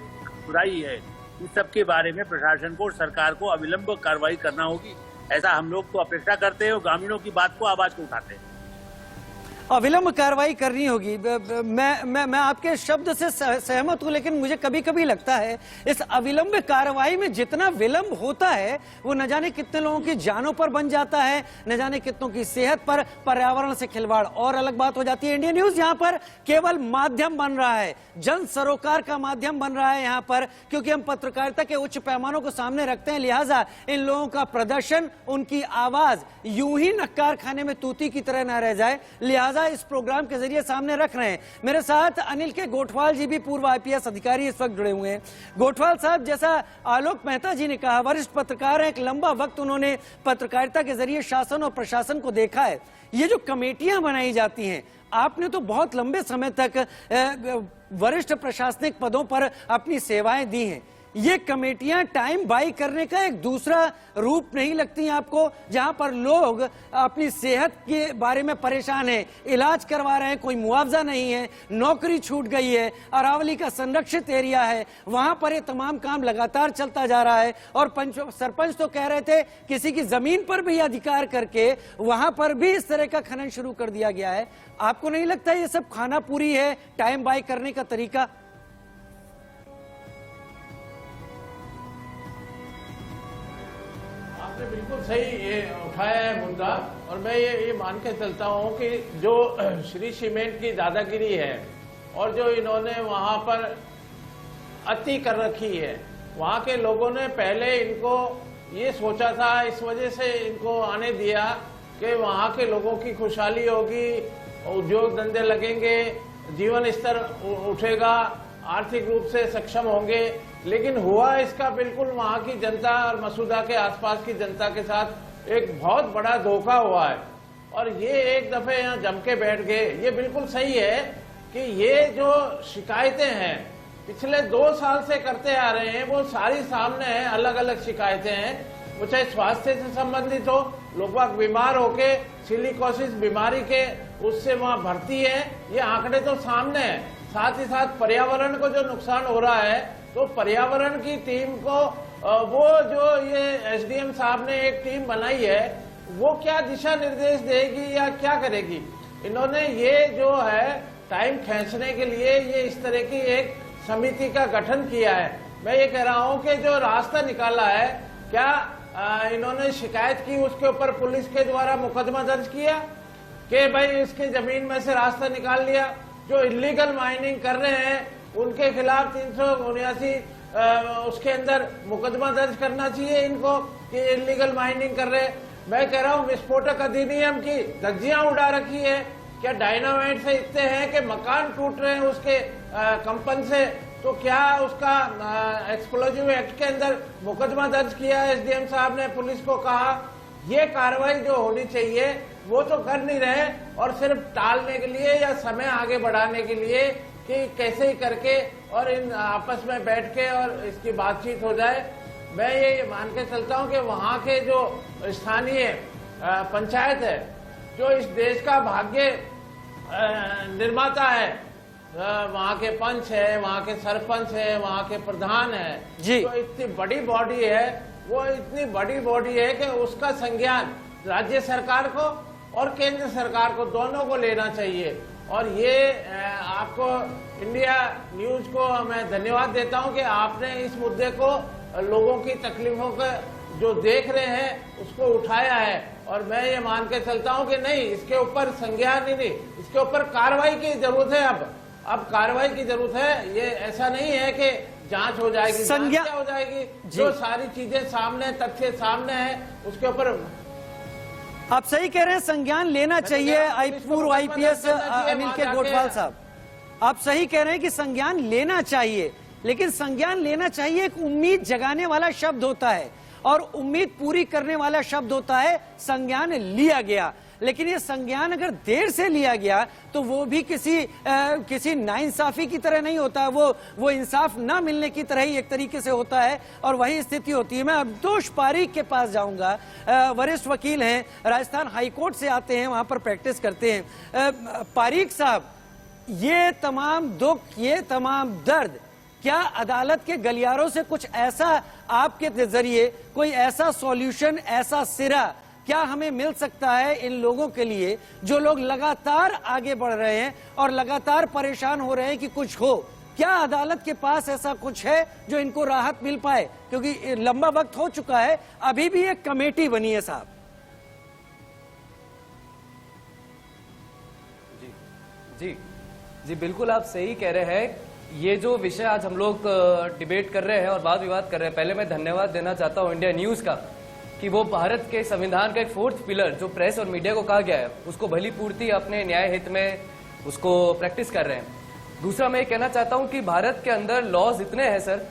खुदाई है, इस सब के बारे में प्रशासन को और सरकार को अविलंब कार्रवाई करना होगी। ऐसा हम लोग तो अपेक्षा करते हैं और ग्रामीणों की बात को आवाज को उठाते हैं। अविलंब कार्रवाई करनी होगी। मैं आपके शब्द से सहमत हूं, लेकिन मुझे कभी कभी लगता है इस अविलंब कार्रवाई में जितना विलंब होता है वो न जाने कितने लोगों की जानों पर बन जाता है, न जाने कितनों की सेहत पर, पर्यावरण से खिलवाड़ और अलग बात हो जाती है। इंडिया न्यूज यहाँ पर केवल माध्यम बन रहा है, जन सरोकार का माध्यम बन रहा है यहाँ पर, क्योंकि हम पत्रकारिता के उच्च पैमानों को सामने रखते हैं, लिहाजा इन लोगों का प्रदर्शन, उनकी आवाज यूं ही नक्कार खाने में तूती की तरह न रह जाए, लिहाजा इस प्रोग्राम के जरिए सामने रख रहे हैं। मेरे साथ अनिल के गोठवाल जी भी पूर्व आईपीएस अधिकारी इस वक्त जुड़े हुए हैं। गोठवाल साहब, जैसा आलोक मेहता जी ने कहा, वरिष्ठ पत्रकार हैं, एक लंबा वक्त उन्होंने पत्रकारिता के जरिए शासन और प्रशासन को देखा है। ये जो कमेटियां बनाई जाती हैं, आपने तो बहुत लंबे समय तक वरिष्ठ प्रशासनिक पदों पर अपनी सेवाएं दी हैं। ये कमेटियां टाइम बाई करने का एक दूसरा रूप नहीं लगती आपको, जहां पर लोग अपनी सेहत के बारे में परेशान हैं, इलाज करवा रहे हैं, कोई मुआवजा नहीं है, नौकरी छूट गई है, अरावली का संरक्षित एरिया है, वहां पर ये तमाम काम लगातार चलता जा रहा है। और सरपंच तो कह रहे थे किसी की जमीन पर भी अधिकार करके वहां पर भी इस तरह का खनन शुरू कर दिया गया है। आपको नहीं लगता ये सब खाना पूरी है, टाइम बाई करने का तरीका? आपने बिल्कुल सही ये उठाया है मुद्दा, और मैं ये मान के चलता हूँ कि जो श्री सीमेंट की दादागिरी है और जो इन्होंने वहाँ पर अति कर रखी है, वहाँ के लोगों ने पहले इनको ये सोचा था, इस वजह से इनको आने दिया कि वहाँ के लोगों की खुशहाली होगी, उद्योग धंधे लगेंगे, जीवन स्तर उठेगा, आर्थिक रूप से सक्षम होंगे। लेकिन हुआ इसका बिल्कुल वहाँ की जनता और मसूदा के आसपास की जनता के साथ एक बहुत बड़ा धोखा हुआ है, और ये एक दफे यहाँ जम के बैठ गए। ये बिल्कुल सही है कि ये जो शिकायतें हैं पिछले 2 साल से करते आ रहे हैं, वो सारी सामने हैं, अलग अलग शिकायतें हैं, वो चाहे स्वास्थ्य से संबंधित हो, लोग बाग बीमार होके सिलिकोसिस बीमारी के उससे वहाँ भर्ती है, ये आंकड़े तो सामने हैं। साथ ही साथ पर्यावरण को जो नुकसान हो रहा है, तो पर्यावरण की टीम को वो जो ये एसडीएम साहब ने एक टीम बनाई है, वो क्या दिशा निर्देश देगी या क्या करेगी? इन्होंने ये जो है टाइम खींचने के लिए ये इस तरह की एक समिति का गठन किया है। मैं ये कह रहा हूँ कि जो रास्ता निकाला है, क्या इन्होंने शिकायत की, उसके ऊपर पुलिस के द्वारा मुकदमा दर्ज किया कि भाई इसके जमीन में से रास्ता निकाल लिया? जो इलीगल माइनिंग कर रहे हैं उनके खिलाफ 379 उसके अंदर मुकदमा दर्ज करना चाहिए इनको कि इलीगल माइनिंग कर रहे हैं। मैं कह रहा हूँ विस्फोटक अधिनियम की धज्जियां उड़ा रखी है क्या डायनामाइट से इतने हैं कि मकान टूट रहे हैं उसके कंपन से, तो क्या उसका एक्सप्लोजिव एक्ट के अंदर मुकदमा दर्ज किया? एसडीएम साहब ने पुलिस को कहा ये कार्रवाई जो होनी चाहिए वो तो कर नहीं रहे, और सिर्फ टालने के लिए या समय आगे बढ़ाने के लिए कि कैसे ही करके और इन आपस में बैठ के और इसकी बातचीत हो जाए। मैं ये मान के चलता हूं कि वहां के जो स्थानीय पंचायत है, जो इस देश का भाग्य निर्माता है, वहाँ के पंच है, वहाँ के सरपंच है, वहाँ के प्रधान है, तो इतनी बड़ी बॉडी है, वो इतनी बड़ी बॉडी है कि उसका संज्ञान राज्य सरकार को और केंद्र सरकार को दोनों को लेना चाहिए। और ये आपको इंडिया न्यूज को मैं धन्यवाद देता हूं कि आपने इस मुद्दे को लोगों की तकलीफों का जो देख रहे हैं उसको उठाया है, और मैं ये मान के चलता हूं कि नहीं, इसके ऊपर संज्ञान ही नहीं, इसके ऊपर कार्रवाई की जरूरत है। अब कार्रवाई की जरूरत है। ये ऐसा नहीं है कि जांच हो जाएगी, जांच क्या हो जाएगी, जो सारी चीजें सामने, तथ्य सामने है, उसके ऊपर आप सही कह रहे हैं, संज्ञान लेना चाहिए। पूर्व आईपीएस अनिल के गोठवाल साहब, आप सही कह रहे हैं कि संज्ञान लेना चाहिए, लेकिन संज्ञान लेना चाहिए एक उम्मीद जगाने वाला शब्द होता है और उम्मीद पूरी करने वाला शब्द होता है संज्ञान लिया गया। लेकिन ये संज्ञान अगर देर से लिया गया तो वो भी किसी नाइंसाफी की तरह नहीं होता, वो इंसाफ ना मिलने की तरह ही एक तरीके से होता है, और वही स्थिति होती है। मैं अब्दोश पारीक के पास जाऊंगा, वरिष्ठ वकील हैं, राजस्थान हाईकोर्ट से आते हैं, वहां पर प्रैक्टिस करते हैं। पारीक साहब, ये तमाम दुख, ये तमाम दर्द, क्या अदालत के गलियारों से कुछ ऐसा आपके जरिए कोई ऐसा सॉल्यूशन, ऐसा सिरा क्या हमें मिल सकता है इन लोगों के लिए, जो लोग लगातार आगे बढ़ रहे हैं और लगातार परेशान हो रहे हैं कि कुछ हो? क्या अदालत के पास ऐसा कुछ है जो इनको राहत मिल पाए? क्योंकि लंबा वक्त हो चुका है, अभी भी एक कमेटी बनी है साहब। जी बिल्कुल आप सही कह रहे हैं। ये जो विषय आज हम लोग डिबेट कर रहे हैं और वाद विवाद कर रहे हैं, पहले मैं धन्यवाद देना चाहता हूँ इंडिया न्यूज का कि वो भारत के संविधान का एक फोर्थ पिलर जो प्रेस और मीडिया को कहा गया है, उसको भली पूर्ति अपने न्याय हित में उसको प्रैक्टिस कर रहे हैं। दूसरा मैं कहना चाहता हूं कि भारत के अंदर लॉज इतने हैं सर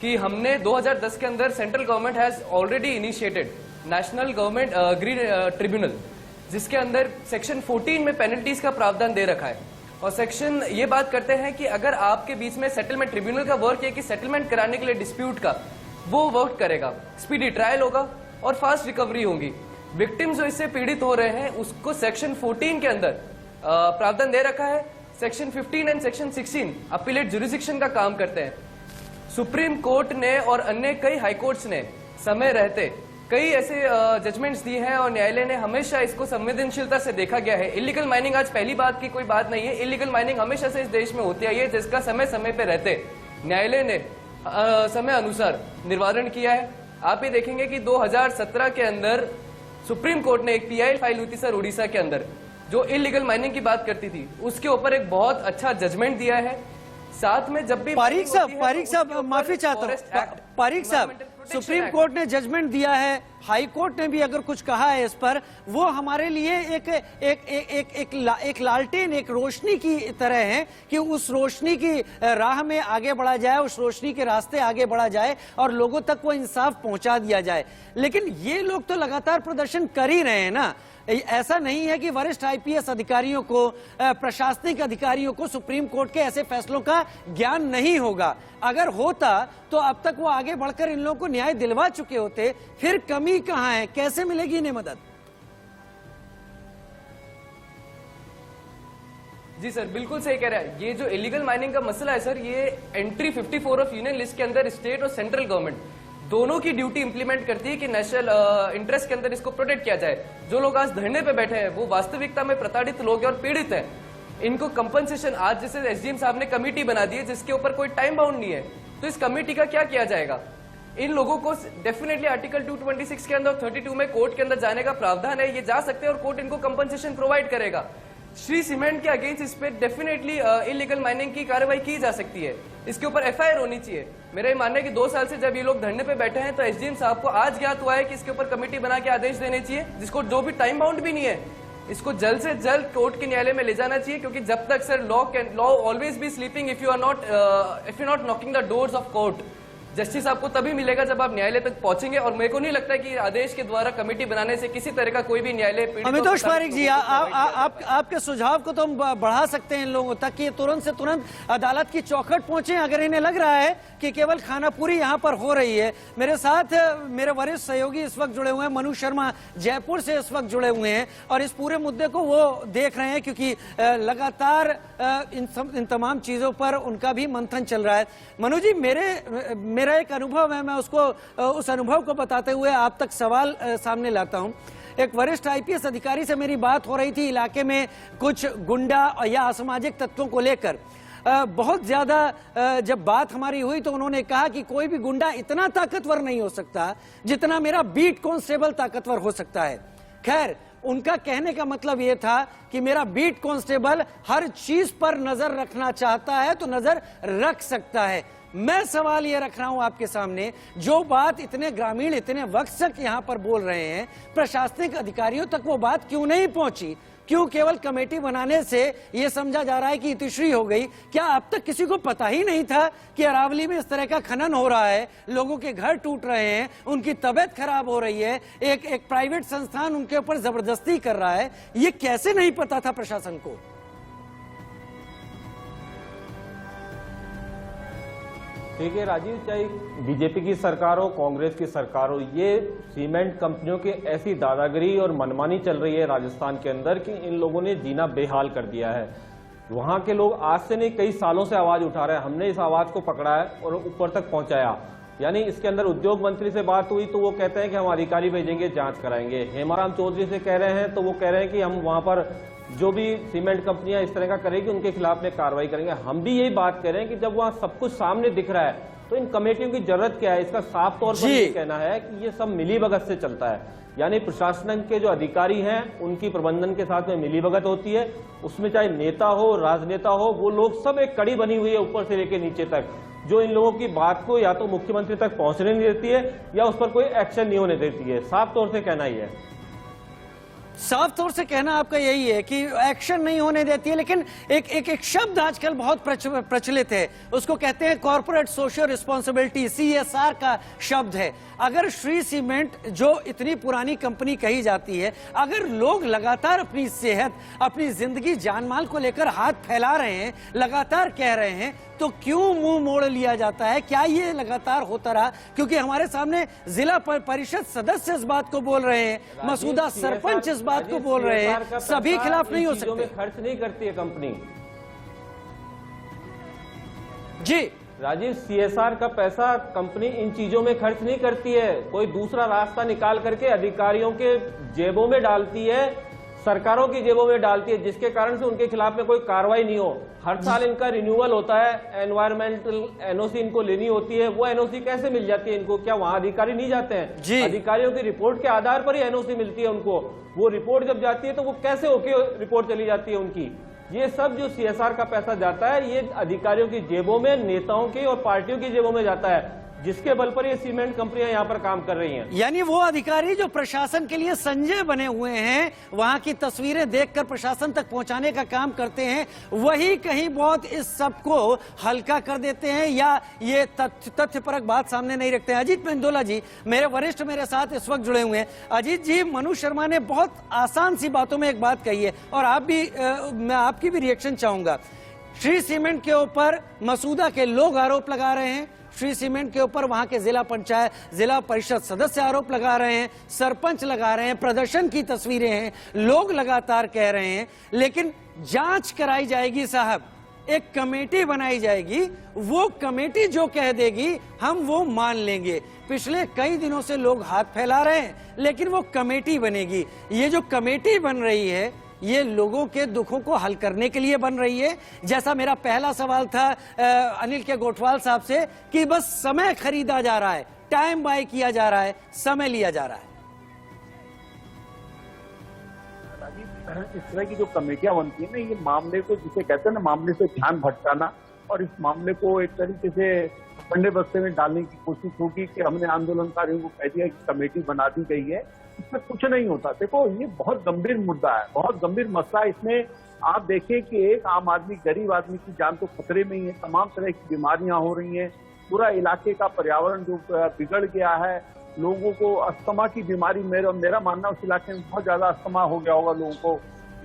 कि हमने 2010 के अंदर central government has already initiated national government green tribunal, जिसके अंदर सेक्शन 14 में पेनल्टीज का प्रावधान दे रखा है। और सेक्शन ये बात करते हैं कि अगर आपके बीच में सेटलमेंट, ट्रिब्यूनल का वर्क है कि सेटलमेंट कराने के लिए डिस्प्यूट का, वो वर्क करेगा, स्पीडी ट्रायल होगा और फास्ट रिकवरी होगी। विक्टिम जो इससे पीड़ित हो रहे हैं उसको सेक्शन 14 के अंदर प्रावधान दे रखा है। Section 15 and section 16 appellate jurisdiction का काम करते हैं। सुप्रीम कोर्ट ने और अन्य कई हाई कोर्ट्स ने समय रहते कई ऐसे जजमेंट्स दिए हैं और न्यायालय ने हमेशा इसको संवेदनशीलता से देखा गया है। इलीगल माइनिंग आज पहली बात की कोई बात नहीं है, इलीगल माइनिंग हमेशा से इस देश में होती आई है, जिसका समय समय पे रहते न्यायालय ने समय अनुसार निवारण किया है। आप ये देखेंगे कि 2017 के अंदर सुप्रीम कोर्ट ने एक पीआई फाइल हुई थी सर उड़ीसा के अंदर, जो इलीगल माइनिंग की बात करती थी, उसके ऊपर एक बहुत अच्छा जजमेंट दिया है। साथ में जब भी पारीक साहब माफी चाहता हूं, पारीक साहब, सुप्रीम कोर्ट ने जजमेंट दिया है, हाई कोर्ट ने भी अगर कुछ कहा है इस पर, वो हमारे लिए एक लालटेन, एक रोशनी की तरह है कि उस रोशनी की राह में आगे बढ़ा जाए, उस रोशनी के रास्ते आगे बढ़ा जाए और लोगों तक वो इंसाफ पहुंचा दिया जाए। लेकिन ये लोग तो लगातार प्रदर्शन कर ही रहे हैं ना। ऐसा नहीं है कि वरिष्ठ आईपीएस अधिकारियों को, प्रशासनिक अधिकारियों को सुप्रीम कोर्ट के ऐसे फैसलों का ज्ञान नहीं होगा। अगर होता तो अब तक वो आगे बढ़कर इन लोगों को न्याय दिलवा चुके होते। फिर कमी कहां है, कैसे मिलेगी इन्हें मदद? जी सर, बिल्कुल सही कह रहा है। ये जो इलीगल माइनिंग का मसला है सर, ये एंट्री 54 ऑफ यूनियन लिस्ट के अंदर स्टेट और सेंट्रल गवर्नमेंट दोनों की ड्यूटी इंप्लीमेंट करती है कि नेशनल इंटरेस्ट के अंदर इसको प्रोटेक्ट किया जाए। जो लोग आज धरने पे बैठे हैं वो वास्तविकता में प्रताड़ित लोग हैं और पीड़ित हैं। इनको कंपनसेशन, आज जैसे एसडीएम साहब ने कमेटी बना दी है जिसके ऊपर कोई टाइम बाउंड नहीं है, तो इस कमेटी का क्या किया जाएगा? इन लोगों को डेफिनेटली आर्टिकल 226 के अंदर 32 में कोर्ट के अंदर जाने का प्रावधान है, ये जा सकते हैं और कोर्ट इनको कंपनसेशन प्रोवाइड करेगा। श्री सीमेंट के अगेंस्ट इस पे डेफिनेटली इलीगल माइनिंग की कार्रवाई की जा सकती है, इसके ऊपर एफआईआर होनी चाहिए। मेरा ये मानना है कि 2 साल से जब ये लोग धरने पे बैठे हैं तो एसडीएम साहब को आज ज्ञात हुआ है कि इसके ऊपर कमेटी बना के आदेश देने चाहिए, जिसको जो भी टाइम बाउंड भी नहीं है, इसको जल्द से जल्द कोर्ट के न्यायालय में ले जाना चाहिए, क्योंकि जब तक sir law always be sleeping if you not knocking the doors of court. Justice आपको तभी मिलेगा जब आप न्यायालय तक पहुंचेंगे, और मेरे को नहीं लगता कि आदेश के द्वारा कमेटी बनाने से किसी तरह का कोई भी न्यायालय अमितोष पारीक जी, आपके सुझाव को तो हम बढ़ा सकते हैं इन लोगों तक कि तुरंत से तुरंत अदालत की चौखट पहुंचे अगर इन्हें लग रहा है कि केवल खानापुरी यहाँ पर हो रही है। मेरे साथ मेरे वरिष्ठ सहयोगी इस वक्त जुड़े हुए हैं, मनु शर्मा जयपुर से इस वक्त जुड़े हुए हैं और इस पूरे मुद्दे को वो देख रहे हैं, क्योंकि लगातार इन तमाम चीजों पर उनका भी मंथन चल रहा है। मनु जी, मेरा एक अनुभव है, मैं उस अनुभव को बताते हुए आप तक सवाल सामने लाता हूं। एक वरिष्ठ आईपीएस अधिकारी से मेरी बात हो रही थी इलाके में कुछ गुंडा या असामाजिक तत्वों को लेकर। बहुत ज्यादा जब बात हमारी हुई तो उन्होंने कहा कि कोई भी गुंडा इतना ताकतवर नहीं हो सकता जितना मेरा बीट कांस्टेबल ताकतवर हो सकता है। खैर, उनका कहने का मतलब यह था कि मेरा बीट कांस्टेबल हर चीज पर नजर रखना चाहता है तो नजर रख सकता है। मैं सवाल यह रख रहा हूं आपके सामने, जो बात इतने ग्रामीण इतने वक्त तक यहां पर बोल रहे हैं, प्रशासनिक अधिकारियों तक वो बात क्यों नहीं पहुंची? क्यों केवल कमेटी बनाने से यह समझा जा रहा है कि इतिश्री हो गई? क्या अब तक किसी को पता ही नहीं था कि अरावली में इस तरह का खनन हो रहा है, लोगों के घर टूट रहे हैं, उनकी तबीयत खराब हो रही है, एक प्राइवेट संस्थान उनके ऊपर जबरदस्ती कर रहा है? ये कैसे नहीं पता था प्रशासन को? देखिए राजीव, चाहे बीजेपी की सरकार हो, कांग्रेस की सरकार हो, ये सीमेंट कंपनियों की ऐसी दादागिरी और मनमानी चल रही है राजस्थान के अंदर कि इन लोगों ने जीना बेहाल कर दिया है। वहां के लोग आज से नहीं कई सालों से आवाज उठा रहे हैं। हमने इस आवाज को पकड़ा है और ऊपर तक पहुंचाया। यानी इसके अंदर उद्योग मंत्री से बात हुई तो वो कहते हैं कि हम अधिकारी भेजेंगे, जांच कराएंगे। हेमाराम चौधरी से कह रहे हैं तो वो कह रहे हैं कि हम वहां पर जो भी सीमेंट कंपनियां इस तरह का करेगी उनके खिलाफ में कार्रवाई करेंगे। हम भी यही बात कह रहे हैं कि जब वहां सब कुछ सामने दिख रहा है तो इन कमेटियों की जरूरत क्या है? इसका साफ तौर पर ये कहना है कि ये सब मिलीभगत से चलता है। यानी प्रशासन के जो अधिकारी हैं उनकी प्रबंधन के साथ में मिलीभगत होती है। उसमें चाहे नेता हो, राजनेता हो, वो लोग सब एक कड़ी बनी हुई है ऊपर से लेकर नीचे तक, जो इन लोगों की बात को या तो मुख्यमंत्री तक पहुंचने नहीं देती है या उस पर कोई एक्शन नहीं होने देती है। साफ तौर से कहना ही है, साफ तौर से कहना आपका यही है कि एक्शन नहीं होने देती है। लेकिन एक शब्द आजकल बहुत प्रचलित है, उसको कहते हैं कॉर्पोरेट सोशल रिस्पॉन्सिबिलिटी, CSR का शब्द है। अगर श्री सीमेंट जो इतनी पुरानी कंपनी कही जाती है, अगर लोग लगातार अपनी सेहत, अपनी जिंदगी, जानमाल को लेकर हाथ फैला रहे हैं, लगातार कह रहे हैं, तो क्यों मुंह मोड़ लिया जाता है? क्या ये लगातार होता रहा? क्योंकि हमारे सामने जिला परिषद सदस्य इस बात को बोल रहे हैं, मसूदा सरपंच इस बात को बोल रहे हैं, सभी खिलाफ नहीं हो सकते। खर्च नहीं करती है कंपनी जी राजीव। CSR का पैसा कंपनी इन चीजों में खर्च नहीं करती है, कोई दूसरा रास्ता निकाल करके अधिकारियों के जेबों में डालती है, सरकारों की जेबों में डालती है, जिसके कारण से उनके खिलाफ में कोई कार्रवाई नहीं हो। हर साल इनका रिन्यूअल होता है, एनवायरमेंटल NOC इनको लेनी होती है। वो NOC कैसे मिल जाती है इनको? क्या वहां अधिकारी नहीं जाते हैं? अधिकारियों की रिपोर्ट के आधार पर ही NOC मिलती है उनको। वो रिपोर्ट जब जाती है तो वो कैसे होके रिपोर्ट चली जाती है उनकी? ये सब जो CSR का पैसा जाता है, ये अधिकारियों की जेबों में, नेताओं की और पार्टियों की जेबों में जाता है, जिसके बल पर ये सीमेंट कंपनियां यहाँ पर काम कर रही हैं। यानी वो अधिकारी जो प्रशासन के लिए संजय बने हुए हैं, वहां की तस्वीरें देखकर प्रशासन तक पहुंचाने का काम करते हैं, वही कहीं बहुत इस सब को हल्का कर देते हैं या ये तथ्यपरक बात सामने नहीं रखते हैं। अजीत मेंदोला जी, मेरे वरिष्ठ मेरे साथ इस वक्त जुड़े हुए हैं। अजीत जी, मनु शर्मा ने बहुत आसान सी बातों में एक बात कही है और आप भी, मैं आपकी भी रिएक्शन चाहूंगा। श्री सीमेंट के ऊपर मसूदा के लोग आरोप लगा रहे हैं, श्री सीमेंट के ऊपर वहां के जिला पंचायत, जिला परिषद सदस्य आरोप लगा रहे हैं, सरपंच लगा रहे हैं, प्रदर्शन की तस्वीरें हैं, लोग लगातार कह रहे हैं। लेकिन जांच कराई जाएगी साहब, एक कमेटी बनाई जाएगी, वो कमेटी जो कह देगी हम वो मान लेंगे। पिछले कई दिनों से लोग हाथ फैला रहे हैं, लेकिन वो कमेटी बनेगी। ये जो कमेटी बन रही है, ये लोगों के दुखों को हल करने के लिए बन रही है। जैसा मेरा पहला सवाल था अनिल के गोठवाल साहब से कि बस समय खरीदा जा रहा है, टाइम बाय किया जा रहा है, समय लिया जा रहा है। इस तरह की जो कमेटियां बनती है ना, ये मामले को, जिसे कहते हैं ना, मामले से ध्यान भटकाना और इस मामले को एक तरीके से बंडे बस्ते में डालने की कोशिश होगी कि हमने आंदोलनकारियों को कह दिया कि कमेटी बना दी गई है। इसमें कुछ नहीं होता। देखो, ये बहुत गंभीर मुद्दा है, बहुत गंभीर मसला है। इसमें आप देखें कि एक आम आदमी, गरीब आदमी की जान तो खतरे में ही है, तमाम तरह की बीमारियां हो रही हैं, पूरा इलाके का पर्यावरण जो बिगड़ गया है, लोगों को अस्थमा की बीमारी, मेरा मानना उस इलाके में बहुत ज्यादा अस्थमा हो गया होगा लोगों को।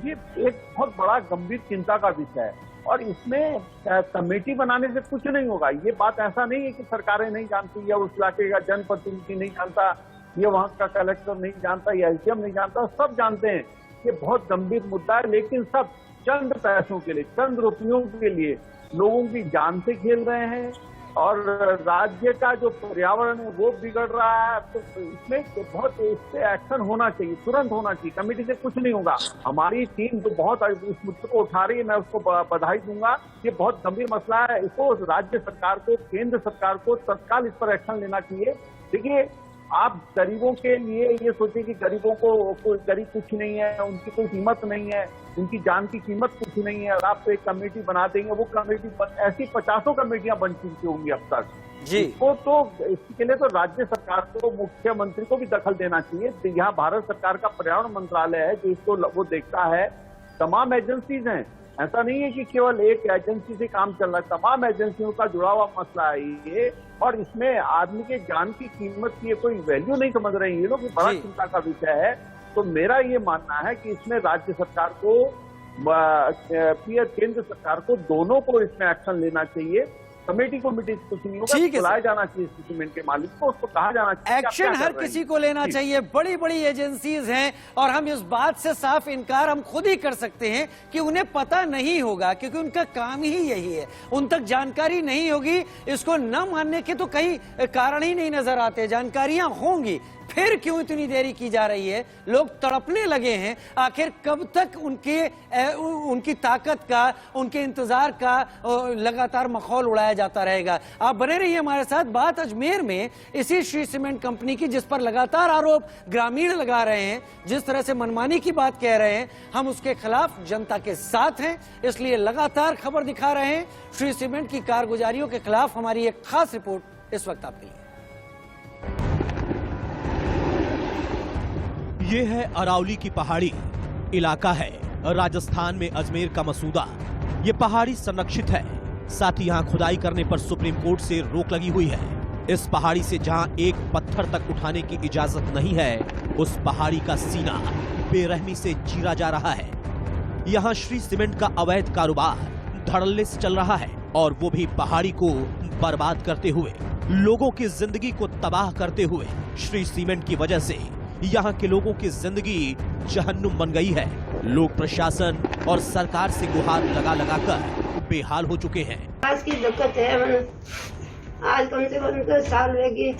ये एक बहुत बड़ा गंभीर चिंता का विषय है और इसमें कमेटी बनाने से कुछ नहीं होगा। ये बात ऐसा नहीं है कि सरकारें नहीं जानती या उस इलाके का जनप्रतिनिधि नहीं जानता, ये वहां का कलेक्टर नहीं जानता या एसडीएम नहीं जानता, सब जानते हैं ये बहुत गंभीर मुद्दा है। लेकिन सब चंद पैसों के लिए, चंद रुपयों के लिए लोगों की जान से खेल रहे हैं और राज्य का जो पर्यावरण है वो बिगड़ रहा है। तो इसमें बहुत इस पे एक्शन होना चाहिए, तुरंत होना चाहिए। कमेटी से कुछ नहीं होगा। हमारी टीम जो बहुत इस मुद्दे को उठा रही है, मैं उसको बधाई दूंगा। ये बहुत गंभीर मसला है, इसको राज्य सरकार को, केंद्र सरकार को तत्काल इस पर एक्शन लेना चाहिए। देखिए, आप गरीबों के लिए ये सोचिए कि गरीबों को कोई गरीब कुछ नहीं है, उनकी कोई कीमत नहीं है, उनकी जान की कीमत कुछ नहीं है। और आप एक कमेटी बना देंगे, वो कमेटी ऐसी 50 कमेटियां बन चुकी होंगी अब तक जी। इसके लिए तो राज्य सरकार को, मुख्यमंत्री को भी दखल देना चाहिए। यहाँ भारत सरकार का पर्यावरण मंत्रालय है जो इसको वो देखता है, तमाम एजेंसीज हैं, ऐसा नहीं है कि केवल एक एजेंसी से काम चल रहा है, तमाम एजेंसियों का जुड़ा हुआ मसला है ये। और इसमें आदमी के जान की कीमत की कोई वैल्यू नहीं समझ रहे हैं ये लोग, बड़ा चिंता का विषय है। तो मेरा ये मानना है कि इसमें राज्य सरकार को, केंद्र सरकार को, दोनों को इसमें एक्शन लेना चाहिए। कमेटी को कुछ नहीं होगा, बुलाया जाना चाहिए सीमेंट के मालिक को, उसको कहा जाना चाहिए एक्शन हर किसी को लेना चाहिए। बड़ी बड़ी एजेंसीज हैं और हम इस बात से साफ इनकार हम खुद ही कर सकते हैं कि उन्हें पता नहीं होगा, क्योंकि उनका काम ही यही है, उन तक जानकारी नहीं होगी। इसको न मानने के तो कई कारण ही नहीं नजर आते। जानकारियां होंगी, फिर क्यों इतनी देरी की जा रही है? लोग तड़पने लगे हैं। आखिर कब तक उनकी ताकत का, उनके इंतजार का लगातार मखौल उड़ाया जाता रहेगा? आप बने रहिए हमारे साथ। बात अजमेर में इसी श्री सीमेंट कंपनी की, जिस पर लगातार आरोप ग्रामीण लगा रहे हैं, जिस तरह से मनमानी की बात कह रहे हैं, हम उसके खिलाफ जनता के साथ हैं, इसलिए लगातार खबर दिखा रहे हैं। श्री सीमेंट की कारगुजारियों के खिलाफ हमारी एक खास रिपोर्ट इस वक्त आपके लिए। ये है अरावली की पहाड़ी, इलाका है राजस्थान में अजमेर का मसूदा। ये पहाड़ी संरक्षित है, साथ ही यहाँ खुदाई करने पर सुप्रीम कोर्ट से रोक लगी हुई है। इस पहाड़ी से जहाँ एक पत्थर तक उठाने की इजाजत नहीं है, उस पहाड़ी का सीना बेरहमी से चीरा जा रहा है। यहाँ श्री सीमेंट का अवैध कारोबार धड़ल्ले से चल रहा है और वो भी पहाड़ी को बर्बाद करते हुए, लोगों की जिंदगी को तबाह करते हुए। श्री सीमेंट की वजह से यहाँ के लोगों की जिंदगी जहन्नुम बन गई है। लोग प्रशासन और सरकार से गुहार लगा लगा कर बेहाल हो चुके हैं। आज की दिक्कत है, आज कम से कम साल रहेगी,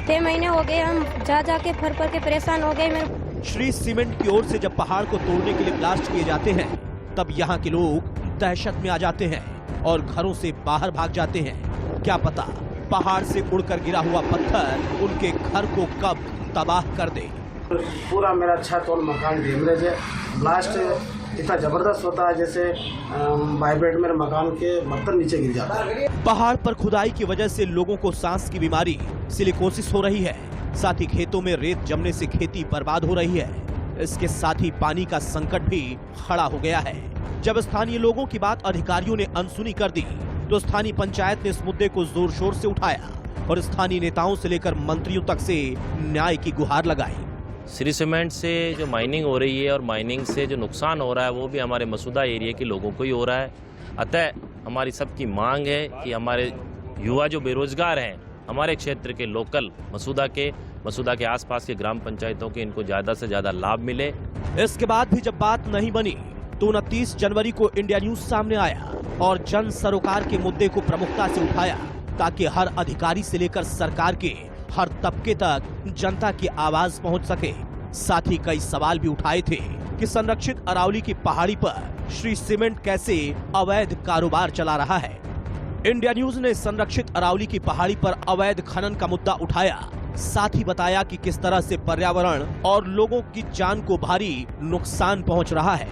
6 महीने हो गए, हम जा के फर के परेशान हो गए। श्री सीमेंट की ओर से जब पहाड़ को तोड़ने के लिए ब्लास्ट किए जाते हैं, तब यहाँ के लोग दहशत में आ जाते हैं और घरों से बाहर भाग जाते हैं। क्या पता पहाड़ से उड़कर गिरा हुआ पत्थर उनके घर को कब तबाह कर दे। पूरा मेरा छत और मकान डैमेज है। ब्लास्ट इतना जबरदस्त होता है जैसे वाइब्रेट मेरे मकान के बर्तन नीचे गिर जाता है। पहाड़ पर खुदाई की वजह से लोगों को सांस की बीमारी सिलिकोसिस हो रही है। साथ ही खेतों में रेत जमने से खेती बर्बाद हो रही है। इसके साथ ही पानी का संकट भी खड़ा हो गया है। जब स्थानीय लोगों की बात अधिकारियों ने अनसुनी कर दी, तो स्थानीय पंचायत ने इस मुद्दे को जोर शोर से उठाया और स्थानीय नेताओं से लेकर मंत्रियों तक से न्याय की गुहार लगाई। श्री सीमेंट से जो माइनिंग हो रही है और माइनिंग से जो नुकसान हो रहा है, वो भी हमारे मसूदा एरिया के लोगों को ही हो रहा है। अतः हमारी सबकी मांग है कि हमारे युवा जो बेरोजगार हैं, हमारे क्षेत्र के लोकल मसूदा के आसपास के ग्राम पंचायतों के, इनको ज्यादा से ज्यादा लाभ मिले। इसके बाद भी जब बात नहीं बनी, तो 29 जनवरी को इंडिया न्यूज सामने आया और जन सरोकार के मुद्दे को प्रमुखता से उठाया, ताकि हर अधिकारी से लेकर सरकार के हर तबके तक जनता की आवाज पहुंच सके। साथ ही कई सवाल भी उठाए थे कि संरक्षित अरावली की पहाड़ी पर श्री सीमेंट कैसे अवैध कारोबार चला रहा है। इंडिया न्यूज ने संरक्षित अरावली की पहाड़ी पर अवैध खनन का मुद्दा उठाया, साथ ही बताया कि किस तरह से पर्यावरण और लोगों की जान को भारी नुकसान पहुंच रहा है।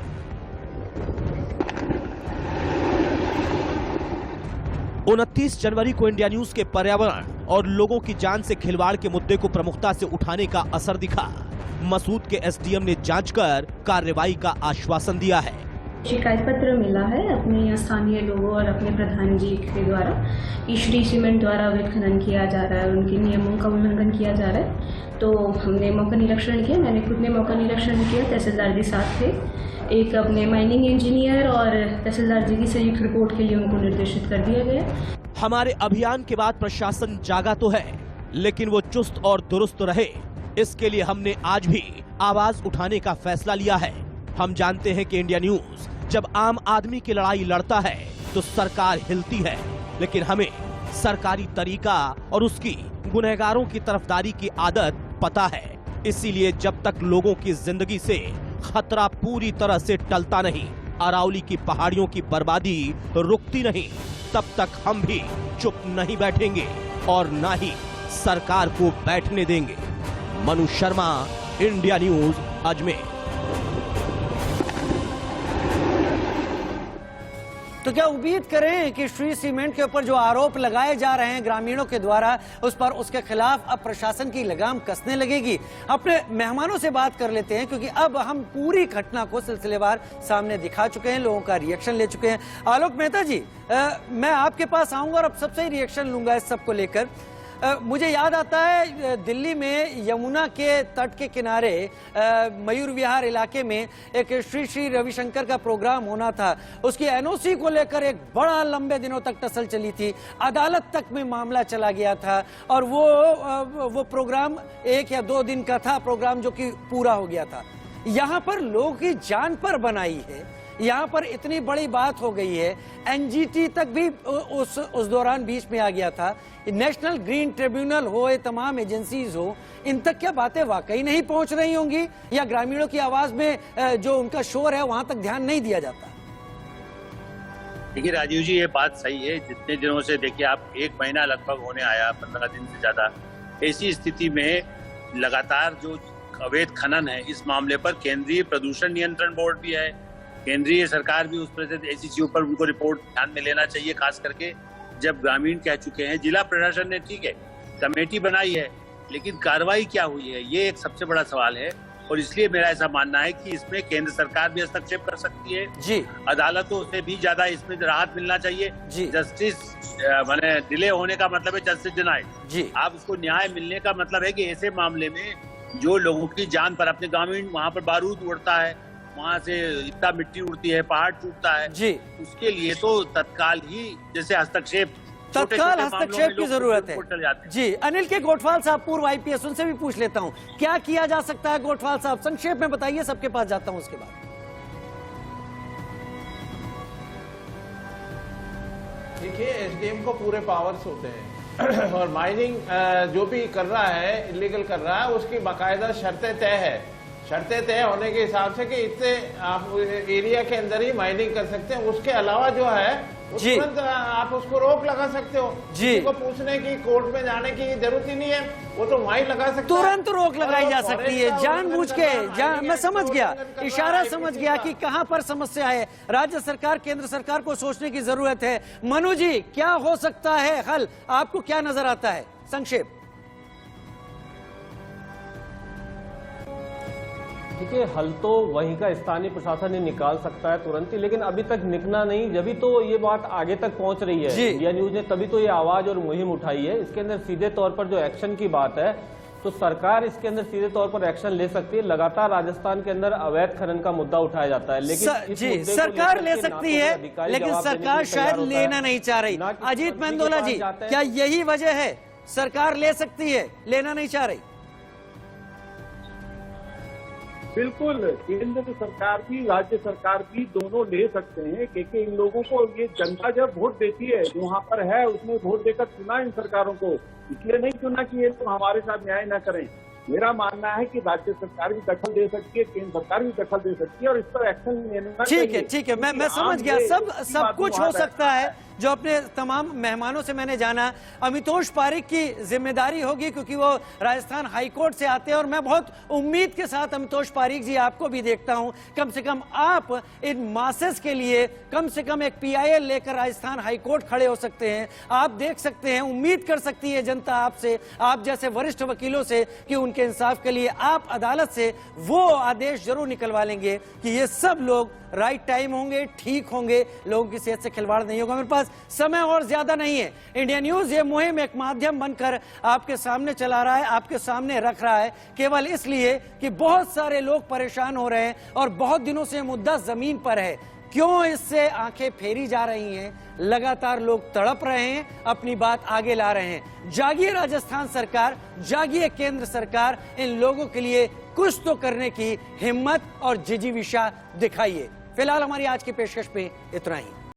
29 जनवरी को इंडिया न्यूज के पर्यावरण और लोगों की जान से खिलवाड़ के मुद्दे को प्रमुखता से उठाने का असर दिखा। मसूद के एसडीएम ने जांच कर कार्रवाई का आश्वासन दिया है। शिकायत पत्र मिला है अपने स्थानीय लोगों और अपने प्रधान जी के द्वारा कि श्री सीमेंट द्वारा अवैध खनन किया जा रहा है, उनके नियमों का उल्लंघन किया जा रहा है। तो हमने मौका निरीक्षण किया, मैंने खुद ने मौका निरीक्षण किया, तहसीलदार जी साथ थे, एक अपने माइनिंग इंजीनियर और तहसीलदार जी की संयुक्त रिपोर्ट के लिए उनको निर्देशित कर दिया गया। हमारे अभियान के बाद प्रशासन जागा तो है, लेकिन वो चुस्त और दुरुस्त रहे, इसके लिए हमने आज भी आवाज उठाने का फैसला लिया है। हम जानते हैं कि इंडिया न्यूज जब आम आदमी की लड़ाई लड़ता है तो सरकार हिलती है, लेकिन हमें सरकारी तरीका और उसकी गुनहगारों की तरफदारी की आदत पता है। इसीलिए जब तक लोगों की जिंदगी से खतरा पूरी तरह से टलता नहीं, अरावली की पहाड़ियों की बर्बादी रुकती नहीं, तब तक हम भी चुप नहीं बैठेंगे और ना ही सरकार को बैठने देंगे। Manu Sharma, India news, Ajmer. तो क्या उम्मीद करें कि श्री सीमेंट के ऊपर जो आरोप लगाए जा रहे हैं ग्रामीणों के द्वारा, उस पर उसके खिलाफ अब प्रशासन की लगाम कसने लगेगी? अपने मेहमानों से बात कर लेते हैं, क्योंकि अब हम पूरी घटना को सिलसिलेवार सामने दिखा चुके हैं, लोगों का रिएक्शन ले चुके हैं। आलोक मेहता जी, मैं आपके पास आऊंगा और अब सबसे रिएक्शन लूंगा इस सब को लेकर। मुझे याद आता है दिल्ली में यमुना के तट के किनारे मयूर विहार इलाके में एक श्री श्री रविशंकर का प्रोग्राम होना था। उसकी एनओसी को लेकर एक बड़ा लंबे दिनों तक टसल चली थी, अदालत तक में मामला चला गया था और वो प्रोग्राम 1 या 2 दिन का था, प्रोग्राम जो कि पूरा हो गया था। यहाँ पर लोगों की जान पर बनाई है, यहाँ पर इतनी बड़ी बात हो गई है, एनजीटी तक भी उस दौरान बीच में आ गया था। नेशनल ग्रीन ट्रिब्यूनल हो, ये तमाम एजेंसीज हो, इन तक क्या बातें वाकई नहीं पहुंच रही होंगी, या ग्रामीणों की आवाज में जो उनका शोर है वहां तक ध्यान नहीं दिया जाता? देखिए राजीव जी, ये बात सही है। जितने दिनों से देखिए आप, 1 महीना लगभग होने आया, 15 दिन से ज्यादा, ऐसी स्थिति में लगातार जो अवैध खनन है, इस मामले पर केंद्रीय प्रदूषण नियंत्रण बोर्ड भी है, केंद्रीय सरकार भी उस पर, ऐसी चीजों पर उनको रिपोर्ट ध्यान में लेना चाहिए, खास करके जब ग्रामीण कह चुके हैं। जिला प्रशासन ने ठीक है कमेटी बनाई है, लेकिन कार्रवाई क्या हुई है, ये एक सबसे बड़ा सवाल है। और इसलिए मेरा ऐसा मानना है कि इसमें केंद्र सरकार भी हस्तक्षेप कर सकती है जी, अदालतों से भी ज्यादा इसमें राहत मिलना चाहिए जी। जस्टिस माने डिले होने का मतलब है जस्टिस डिनाइड जी। आप उसको न्याय मिलने का मतलब है कि ऐसे मामले में जो लोगों की जान पर, अपने ग्रामीण, वहाँ पर बारूद उड़ता है, वहाँ से इतना मिट्टी उड़ती है, पहाड़ टूटता है जी, उसके लिए तो तत्काल ही जैसे हस्तक्षेप, तत्काल हस्तक्षेप की जरूरत है जी। अनिल के गोठवाल साहब, पूर्व आईपीएस, उनसे भी पूछ लेता हूँ, क्या किया जा सकता है? गोठवाल साहब संक्षेप में बताइए, सबके पास जाता हूँ उसके बाद। देखिए, एसडीएम को पूरे पावर्स होते हैं और माइनिंग जो भी कर रहा है, इलीगल कर रहा है, उसकी बाकायदा शर्तें तय है। शर्तें तय होने के हिसाब से कि इतने आप एरिया के अंदर ही माइनिंग कर सकते हैं, उसके अलावा जो है तुरंत आप उसको रोक लगा सकते हो जी। को पूछने की, कोर्ट में जाने की जरूरत ही नहीं है, वो तो वहीं लगा सकते, तुरंत रोक लगाई जा सकती है, जानबूझ के। मैं समझ गया, इशारा समझ गया कि कहां पर समस्या है। राज्य सरकार, केंद्र सरकार को सोचने की जरूरत है। मनु जी, क्या हो सकता है हल? आपको क्या नजर आता है? संक्षेप। देखिए, हल तो वहीं का स्थानीय प्रशासन ही निकाल सकता है तुरंत ही, लेकिन अभी तक निकला नहीं। जब तो ये बात आगे तक पहुंच रही है इंडिया न्यूज ने, तभी तो ये आवाज और मुहिम उठाई है। इसके अंदर सीधे तौर पर जो एक्शन की बात है, तो सरकार इसके अंदर सीधे तौर पर एक्शन ले सकती है। लगातार राजस्थान के अंदर अवैध खनन का मुद्दा उठाया जाता है, लेकिन जी सरकार ले सकती है, लेकिन सरकार शायद लेना नहीं चाह रही। अजीत मेंदोला जी, क्या यही वजह है, सरकार ले सकती है, लेना नहीं चाह रही? बिल्कुल, केंद्र सरकार भी, राज्य सरकार भी, दोनों ले सकते हैं, क्योंकि इन लोगों को ये जनता जब वोट देती है, जो वहाँ पर है उसने वोट देकर चुना इन सरकारों को, इसलिए नहीं चुना कि ये लोग हमारे साथ न्याय न करें। मेरा मानना है कि राज्य सरकार भी दखल दे सकती है, केंद्र सरकार भी दखल दे सकती है और इस पर एक्शन लेना चाहिए। ठीक है, मैं समझ गया, सब कुछ हो सकता है। जो अपने तमाम मेहमानों से मैंने जाना, अमितोष पारिक की जिम्मेदारी होगी क्योंकि वो राजस्थान हाईकोर्ट से आते हैं और मैं बहुत उम्मीद के साथ अमितोष पारिक जी आपको भी देखता हूं, कम से कम आप इन मासेस के लिए कम से कम एक PIL लेकर राजस्थान हाईकोर्ट खड़े हो सकते हैं। आप देख सकते हैं, उम्मीद कर सकती है जनता आपसे, आप जैसे वरिष्ठ वकीलों से, कि उनके इंसाफ के लिए आप अदालत से वो आदेश जरूर निकलवा लेंगे कि ये सब लोग राइट टाइम होंगे, ठीक होंगे, लोगों की सेहत से खिलवाड़ नहीं होगा। मेरे पास समय और ज्यादा नहीं है। इंडिया न्यूज ये मुहिम एक माध्यम बनकर आपके सामने चला रहा है, आपके सामने रख रहा है, केवल इसलिए कि बहुत सारे लोग परेशान हो रहे हैं और बहुत दिनों से मुद्दा जमीन पर है। क्यों इससे आंखें फेरी जा रही हैं? लगातार लोग तड़प रहे हैं, अपनी बात आगे ला रहे हैं। जागिए राजस्थान सरकार, जागिए केंद्र सरकार, इन लोगों के लिए कुछ तो करने की हिम्मत और जिजीविशा दिखाइए। फिलहाल हमारी आज की पेशकश पे इतना ही।